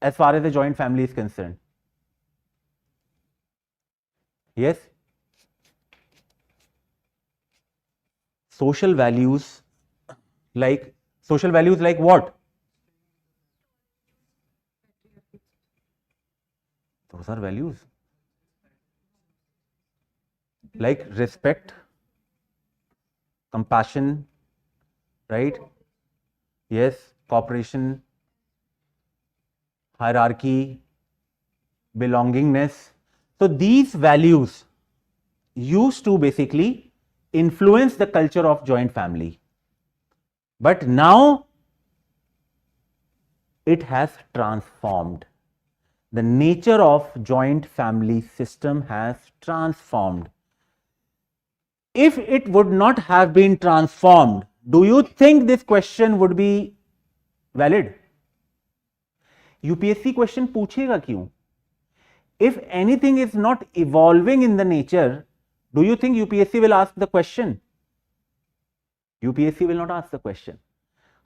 [SPEAKER 1] as far as the joint family is concerned? Yes? Social values like what? Those are values like respect, compassion, right? Yes, cooperation, hierarchy, belongingness. So these values used to basically influence the culture of joint family. But now it has transformed. The nature of joint family system has transformed. If it would not have been transformed, do you think this question would be valid? UPSC question पूछेगा क्यों? If anything is not evolving in the nature, do you think UPSC will ask the question? UPSC will not ask the question.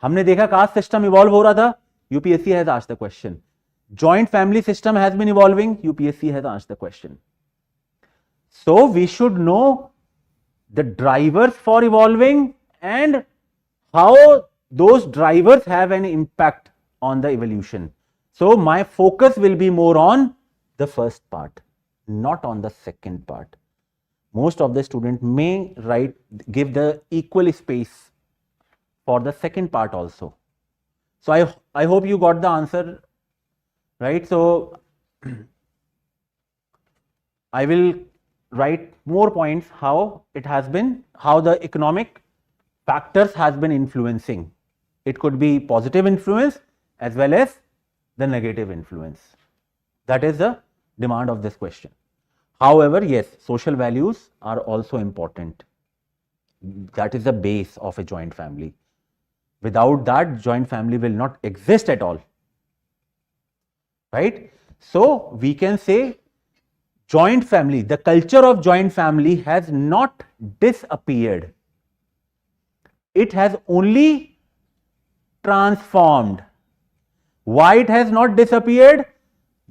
[SPEAKER 1] हमने देखा caste system evolve हो रहा था, UPSC has asked the question. Joint family system has been evolving, UPSC has asked the question. So we should know the drivers for evolving and how those drivers have an impact on the evolution. So my focus will be more on the first part, not on the second part. Most of the students may give the equal space for the second part also. So I hope you got the answer, right? So I will write more points how it has been, how the economic factors has been influencing. It could be positive influence as well as the negative influence. That is the demand of this question. However, yes, social values are also important. That is the base of a joint family. Without that, joint family will not exist at all. Right? So we can say joint family, the culture of joint family has not disappeared. It has only transformed. Why it has not disappeared?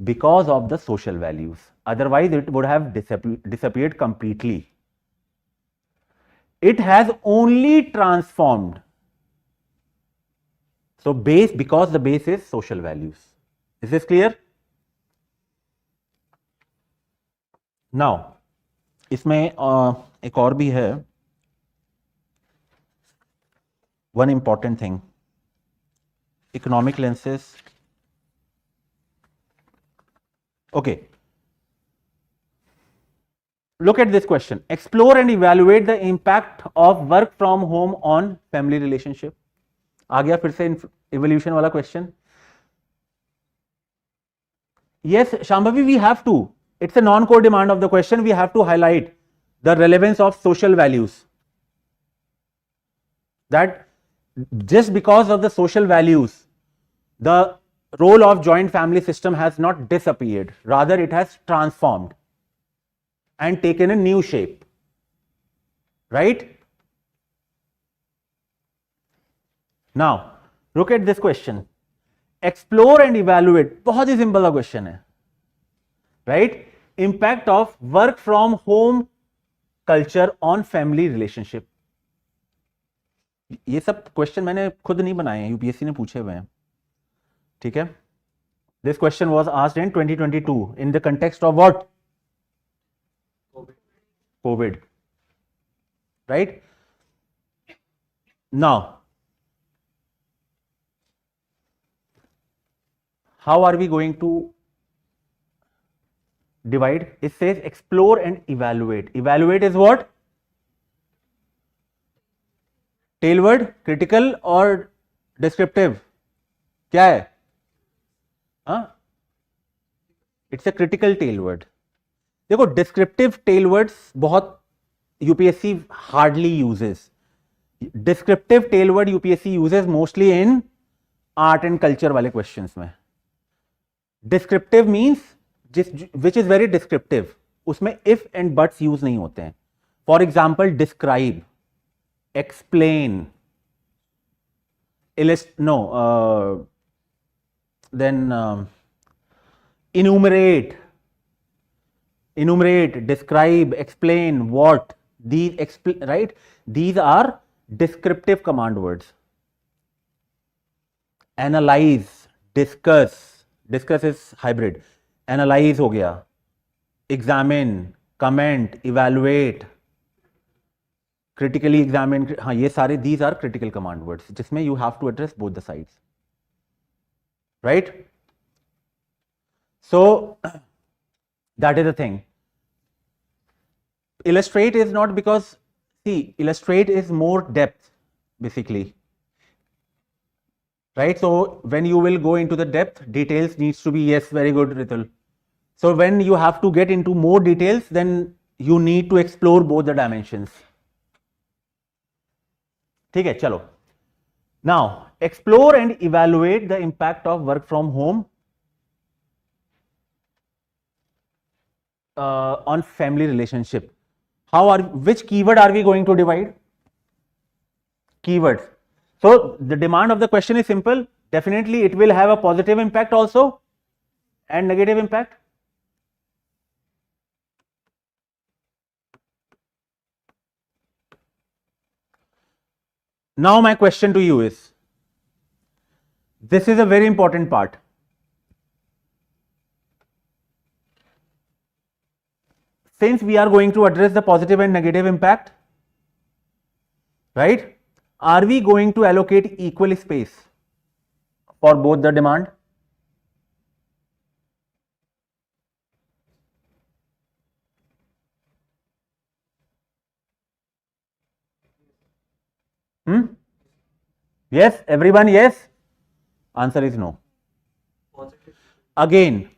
[SPEAKER 1] Because of the social values. Otherwise, it would have disappeared completely. It has only transformed. So because the base is social values. Is this clear? Now, इसमें एक और भी है. One important thing. Economic lenses. Okay. Look at this question. Explore and evaluate the impact of work from home on family relationship. आ गया फिर से evolution वाला question. Yes, Shambhavi, we have to. It's a non-core demand of the question. We have to highlight the relevance of social values. That just because of the social values, the role of joint family system has not disappeared. Rather, it has transformed and taken a new shape. Right? Now, look at this question. Explore and evaluate. बहुत ही simple सा question है. Right? Impact of work from home culture on family relationship. ये सब question मैंने खुद नहीं बनाए हैं, यूपीएससी ने पूछे हुए हैं. ठीक है? This question was asked in 2022 in the context of what? COVID. Right? Now, how are we going to divide? It says explore and evaluate. Evaluate is what? Tail word, critical or descriptive? क्या है? It's a critical tail word. देखो descriptive tail words बहुत UPSC hardly uses. Descriptive tail word UPSC uses mostly in art and culture वाले questions में. Descriptive means which is very descriptive. उसमें if and buts use नहीं होते हैं. For example, describe, explain, enumerate, describe, explain, what, right? These are descriptive command words. Analyze, discuss is hybrid. Analyze हो गया, examine, comment, evaluate, critically examine. हाँ, ये सारे these are critical command words जिसमें you have to address both the sides. Right? So that is the thing. Illustrate is not because, see, illustrate is more depth basically. right? So when you will go into the depth, details needs to be, yes, very good, Ritul. So when you have to get into more details, then you need to explore both the dimensions. ठीक है, चलो. Now, explore and evaluate the impact of work from home on family relationship. Which keyword are we going to divide? Keywords. So the demand of the question is simple. Definitely it will have a positive impact also and negative impact. Now my question to you is, this is a very important part. Since we are going to address the positive and negative impact, right? Are we going to allocate equal space for both the demand? Yes, everyone, yes? Answer is no.
[SPEAKER 2] Positive.
[SPEAKER 1] Again,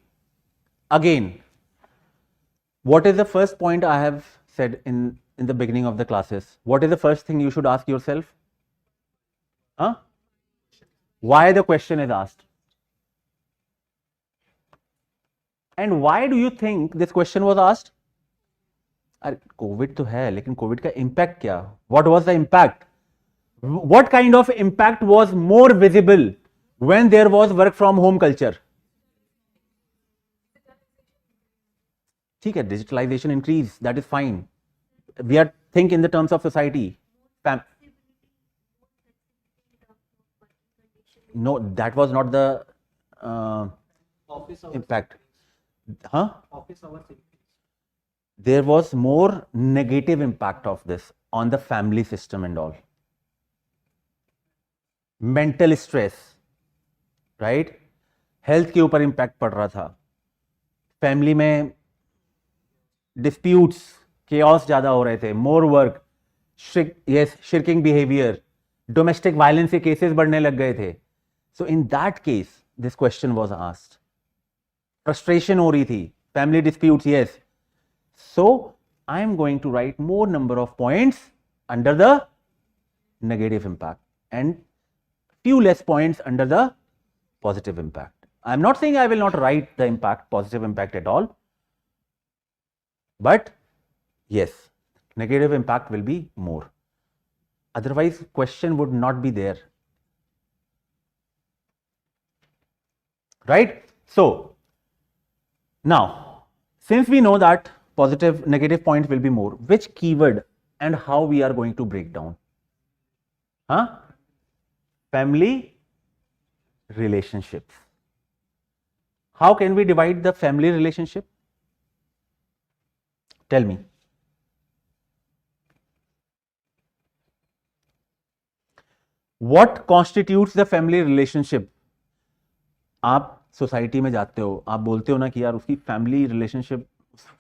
[SPEAKER 1] what is the first point I have said in the beginning of the classes? What is the first thing you should ask yourself? Huh? Why the question is asked? And why do you think this question was asked? COVID तो है, लेकिन COVID का impact क्या? What was the impact? What kind of impact was more visible when there was work from home culture? ठीक है, digitalization increase, that is fine. We are think in the terms of society. No, that was not the
[SPEAKER 2] Office hours.
[SPEAKER 1] impact. Huh?
[SPEAKER 2] Office hours increase.
[SPEAKER 1] There was more negative impact of this on the family system and all. Mental stress, right? Health के ऊपर impact पड़ रहा था. Family में disputes, chaos ज़्यादा हो रहे थे. More work, shirking behavior, domestic violence के cases बढ़ने लग गए थे. So in that case, this question was asked. Frustration हो रही थी. Family disputes, yes. So I am going to write more number of points under the negative impact and few less points under the positive impact. I am not saying I will not write the impact, positive impact at all, but yes, negative impact will be more. Otherwise, question would not be there. Right? So now, since we know that positive, negative point will be more, which keyword and how we are going to break down? Huh? Family relationships. How can we divide the family relationship? Tell me. What constitutes the family relationship? आप society में जाते हो, आप बोलते हो ना कि यार उसकी family relationship,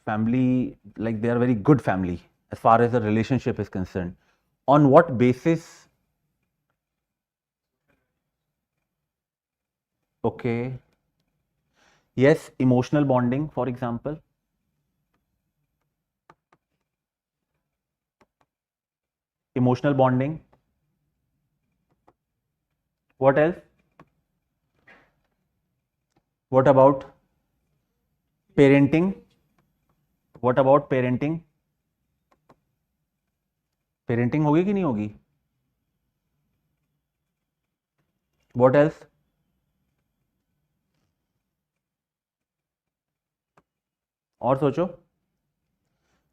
[SPEAKER 1] family like they are very good family as far as the relationship is concern. On what basis? Okay, yes, emotional bonding, for example. Emotional bonding. What else? What about parenting? What about parenting? Parenting होगी कि नहीं होगी? What else? और सोचो.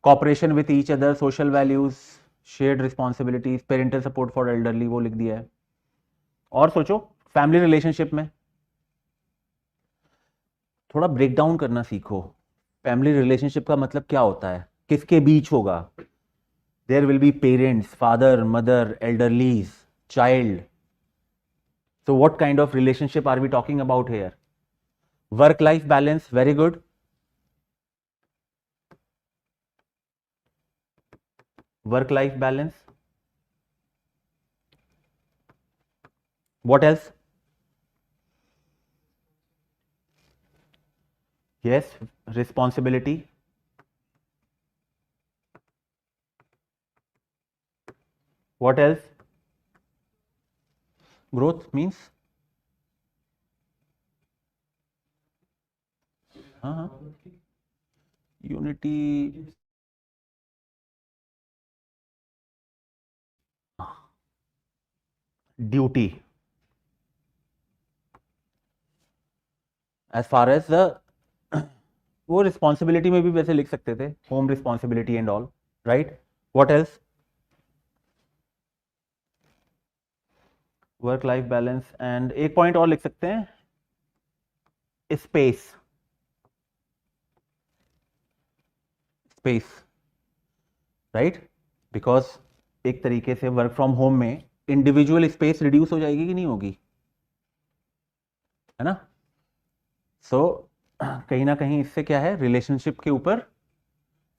[SPEAKER 1] Cooperation with each other, social values, shared responsibilities, parental support for elderly, वो लिख दिया है. और सोचो फैमिली रिलेशनशिप में. थोड़ा ब्रेक डाउन करना सीखो. फैमिली रिलेशनशिप का मतलब क्या होता है, किसके बीच होगा? There will be parents, father, mother, elderlies, child. So what kind of relationship are we talking about here? Work-life balance, very good. Work-life balance. What else? Yes, responsibility. What else? Growth means? Unity. Duty. As far as the वो responsibility में भी वैसे लिख सकते थे, home responsibility and all, right. What else? Work life balance. And एक point और लिख सकते हैं, स्पेस. Space, right. बिकॉज एक तरीके से वर्क फ्रॉम होम में इंडिविजुअल स्पेस रिड्यूस हो जाएगी कि नहीं होगी, है ना. सो कहीं ना कहीं इससे क्या है, रिलेशनशिप के ऊपर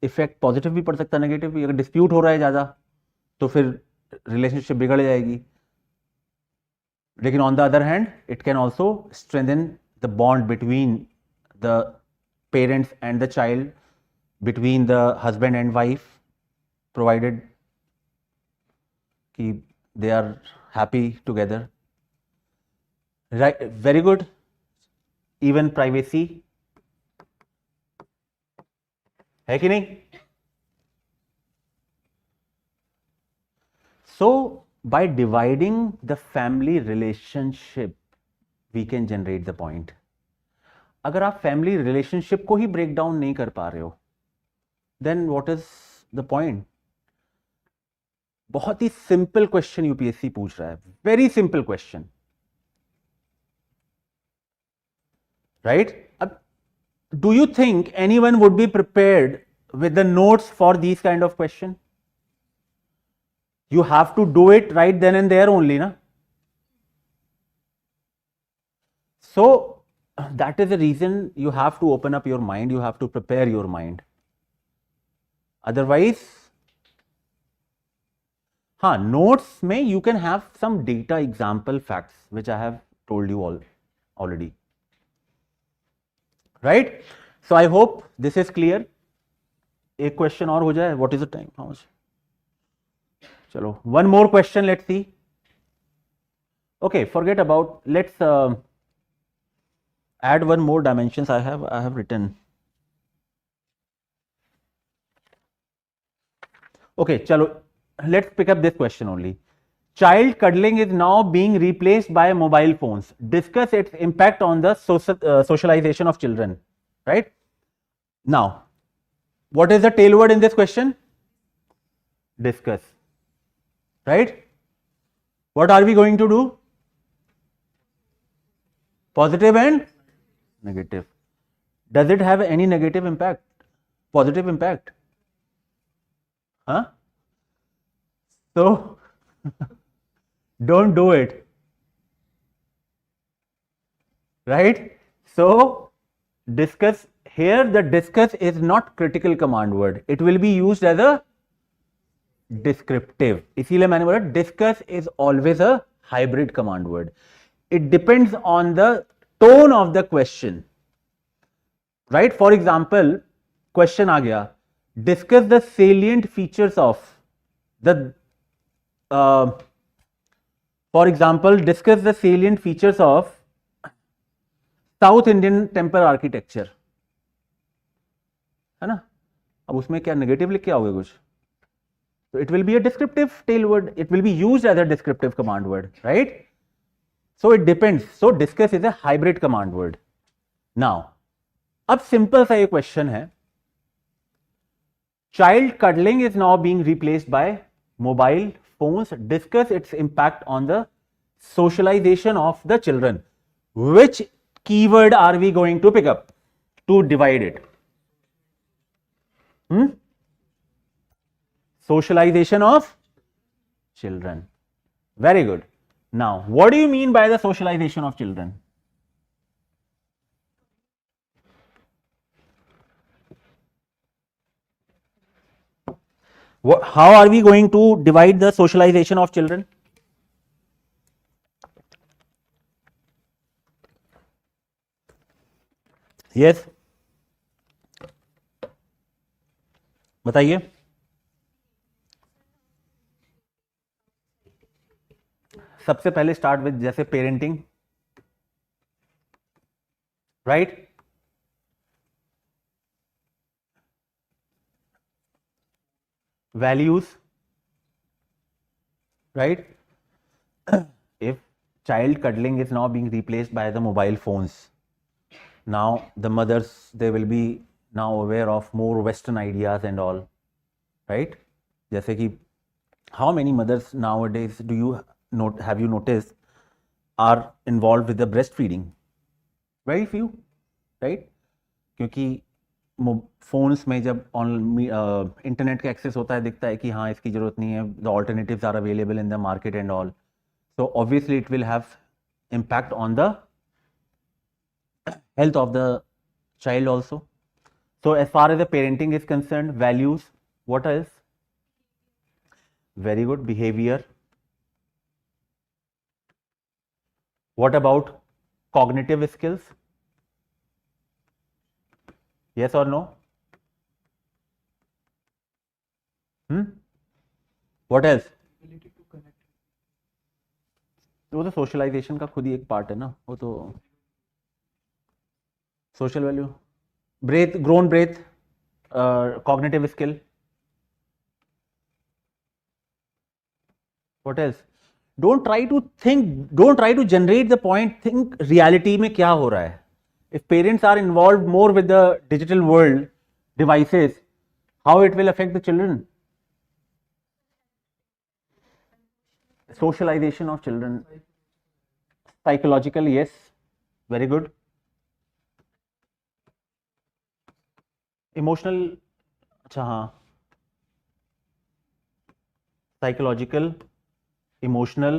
[SPEAKER 1] इफेक्ट पॉजिटिव भी पड़ सकता है, नेगेटिव भी. अगर डिस्प्यूट हो रहा है ज़्यादा तो फिर रिलेशनशिप बिगड़ जाएगी. लेकिन on the other hand it can also strengthen the bond between the parents and the child, between the husband and wife, provided कि they are happy together. Right, very good. Even privacy है कि नहीं. So by dividing the family relationship we can generate the point. अगर आप family relationship को ही break down नहीं कर पा रहे हो, then what is the point. बहुत ही सिंपल क्वेश्चन यूपीएससी पूछ रहा है, वेरी सिंपल क्वेश्चन, राइट. अब do you think anyone would be prepared with the notes for these kind of question? You have to do it right then and there only, na. So that is the reason you have to open up your mind, you have to prepare your mind. Otherwise, notes में you can have some data, example, facts which I have told you all already. Right? So I hope this is clear. एक question और हो जाए. What is the time? How much? चलो, one more question. Let's see. Okay, forget about. Let's add one more dimensions. I have written. Okay, चलो. Let's pick up this question only. Child cuddling is now being replaced by mobile phones. Discuss its impact on the socialization of children. Right? Now, what is the tail word in this question? Discuss. Right? What are we going to do? Positive and negative. Does it have any negative impact? Positive impact? Huh? So, don't do it, right? So discuss here, the discuss is not critical command word, it will be used as a descriptive. इसीलिए मैंने बोला discuss is always a hybrid command word. It depends on the tone of the question, right? For example, question आ गया, discuss the salient features of the for example, discuss the salient features of South Indian temple architecture, है ना. अब उसमें क्या negative लिख के आओगे कुछ, so it will be a descriptive tail word, it will be used as a descriptive command word, right? So it depends. So discuss is a hybrid command word. Now, अब simple सा ये question है, child cuddling is now being replaced by mobile phones. Discuss its impact on the socialization of the children. Which keyword are we going to pick up to divide it? Socialization of children. Very good. Now, what do you mean by the socialization of children? How are we going to divide the socialization of children? Yes. बताइए। सबसे पहले start with जैसे parenting, right? Values, right? If child cuddling is now being replaced by the mobile phones, now the mothers, they will be now aware of more western ideas and all, right? जैसे कि how many mothers nowadays do you have you noticed are involved with the breastfeeding? Very few, right? क्योंकि phones में जब internet का access होता है, दिखता है कि हाँ इसकी ज़रूरत नहीं है, the alternatives are available in the market and all, so obviously it will have impact on the health of the child also. So as far as the parenting is concerned, values, what else? Very good. Behavior. What about cognitive skills? Yes or no? What else? वो तो socialisation का खुद ही एक part है ना, वो तो social value, breadth, grown breadth, cognitive skill, what else? Don't try to think, don't try to generate the point, think reality में क्या हो रहा है. If parents are involve more with the digital world devices, how it will affect the children? Socialization of children, psychological, yes, very good. Emotional, अच्छा हाँ, psychological, emotional,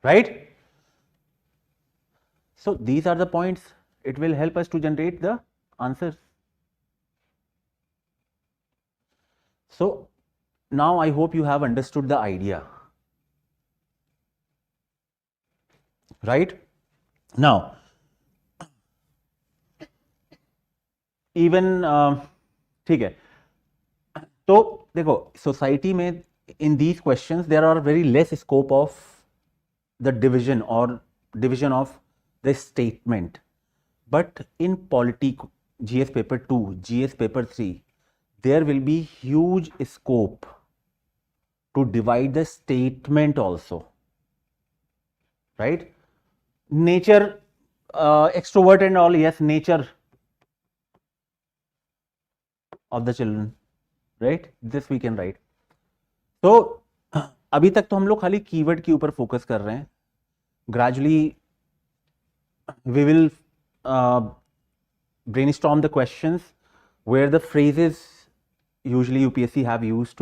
[SPEAKER 1] right? So these are the points. It will help us to generate the answers. So now I hope you have understood the idea, right? Now even ठीक है, तो देखो society में in these questions there are very less scope of the division or division of the statement, but in polity, GS paper 2, GS paper 3, there will be huge scope to divide the statement also, right? Nature, extrovert and all, yes, nature of the children, right? This we can write. So अभी तक तो हम लोग खाली keyword के ऊपर focus कर रहे हैं. Gradually we will brainstorm the questions where the phrases usually UPSC have used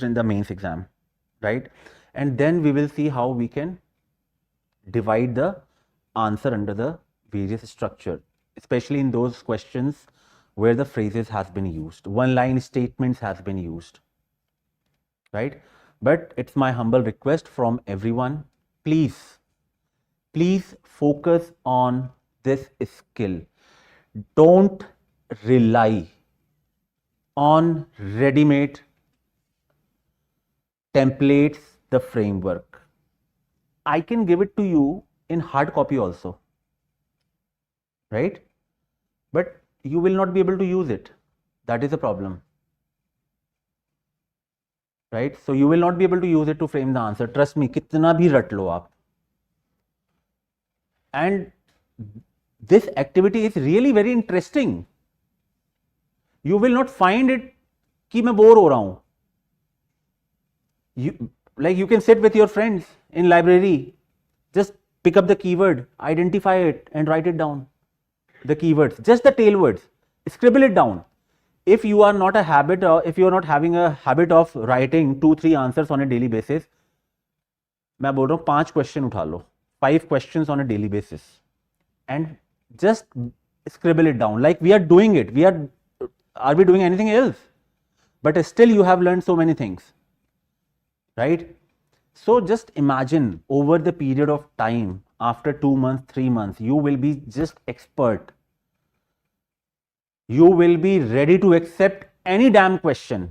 [SPEAKER 1] in the mains exam, right? And then we will see how we can divide the answer under the various structure, especially in those questions where the phrases has been used, one line statements has been used, right? But it's my humble request from everyone, please focus on this skill. Don't rely on ready-made templates, the framework. I can give it to you in hard copy also, right? But you will not be able to use it. That is the problem, right? So you will not be able to use it to frame the answer. Trust me, कितना भी रट लो आप. And this activity is really very interesting. You will not find it कि मैं bore हो रहा हूँ. You can sit with your friends in library, just pick up the keyword, identify it and write it down. The keywords, just the tail words, scribble it down. If you are not if you are not having a habit of writing 2-3 answers on a daily basis, मैं बोल रहा हूँ 5 question उठा लो, 5 questions on a daily basis and just scribble it down like we are doing it. Are we doing anything else? But still you have learned so many things, right? So just imagine over the period of time, after 2 months, 3 months, you will be just expert you will be ready to accept any damn question.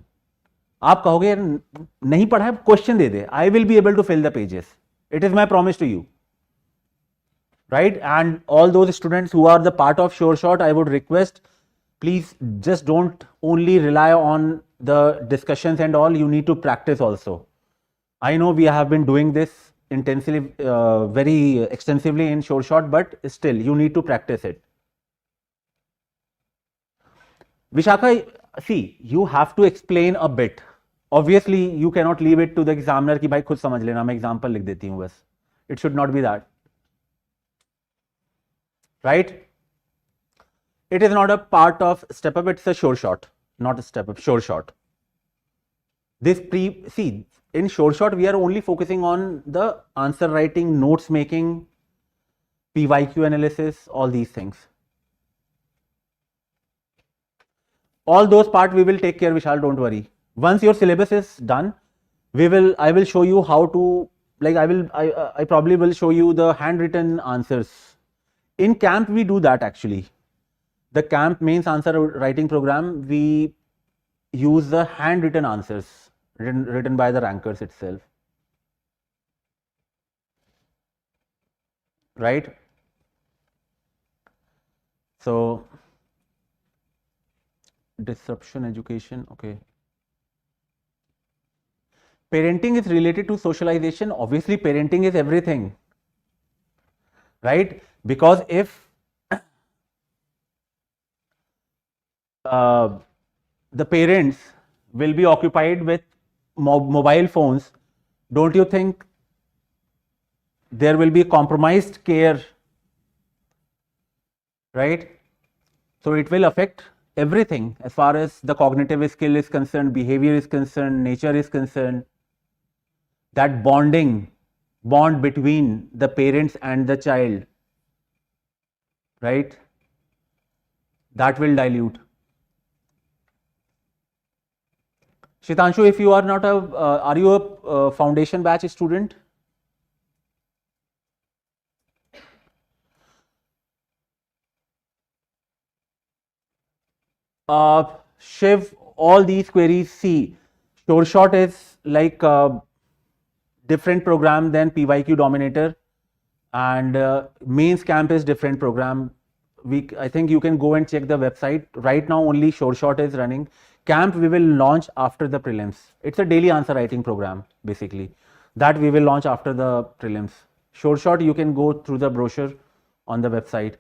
[SPEAKER 1] आप कहोगे नहीं पढ़ा है, question they they, I will be able to fill the pages. It is my promise to you. Right? And all those students who are the part of Sure Shot, I would request, please just don't only rely on the discussions and all, you need to practice also. I know we have been doing this intensively, very extensively in Sure Shot, but still you need to practice it. Vishakha, see, you have to explain a bit. Obviously, you cannot leave it to the examiner कि भाई खुद समझ लेना, मैं example लिख देती हूँ बस. It should not be that. Right? It is not a part of step up, it's a sure shot, not a step up, sure shot. See, in sure shot, we are only focusing on the answer writing, notes making, PYQ analysis, all these things. All those parts we will take care, Vishal, don't worry. Once your syllabus is done, I will show you how to, like I probably will show you the handwritten answers. In CAMP, we do that actually. The CAMP mains answer writing program, we use the handwritten answers written by the rankers itself. Right? So, disruption education, okay. Parenting is related to socialization. Obviously, parenting is everything. Right? Because if the parents will be occupied with mobile phones, don't you think there will be compromised care, right? So it will affect everything as far as the cognitive skill is concerned, behavior is concerned, nature is concerned. That bond between the parents and the child, right? That will dilute. Shitanshu, if you are not are you a foundation batch student? Shiv, all these queries, see, Sure Shot is like a different program than PYQ Dominator, and Mains Camp is different program. I think you can go and check the website. Right now, only Sure Shot is running. Camp we will launch after the prelims. It's a daily answer writing program, basically. That we will launch after the prelims. Sure Shot, you can go through the brochure on the website.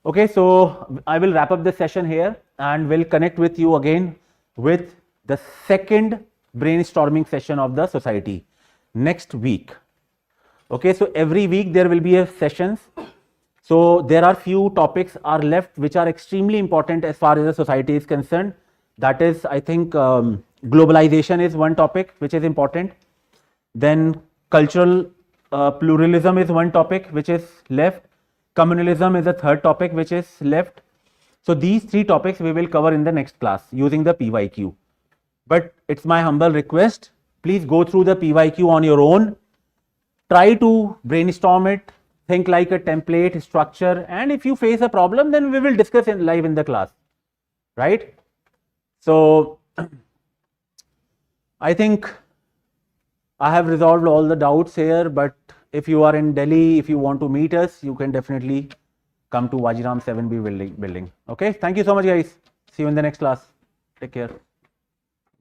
[SPEAKER 1] Okay, so I will wrap up this session here and will connect with you again with the second brainstorming session of the society next week. Okay, so every week there will be a sessions. So there are few topics are left which are extremely important as far as the society is concerned. That is, I think, globalization is one topic which is important. Then cultural pluralism is one topic which is left. Communalism is a third topic which is left. So these three topics we will cover in the next class using the PYQ. But it's my humble request, please go through the PYQ on your own. Try to brainstorm it, think like a template, structure, and if you face a problem, then we will discuss in live in the class, right? So I think I have resolved all the doubts here, but if you are in Delhi, if you want to meet us, you can definitely come to Vajiram 7B building. Okay, thank you so much, guys. See you in the next class. Take care. Thank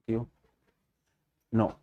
[SPEAKER 1] you. No.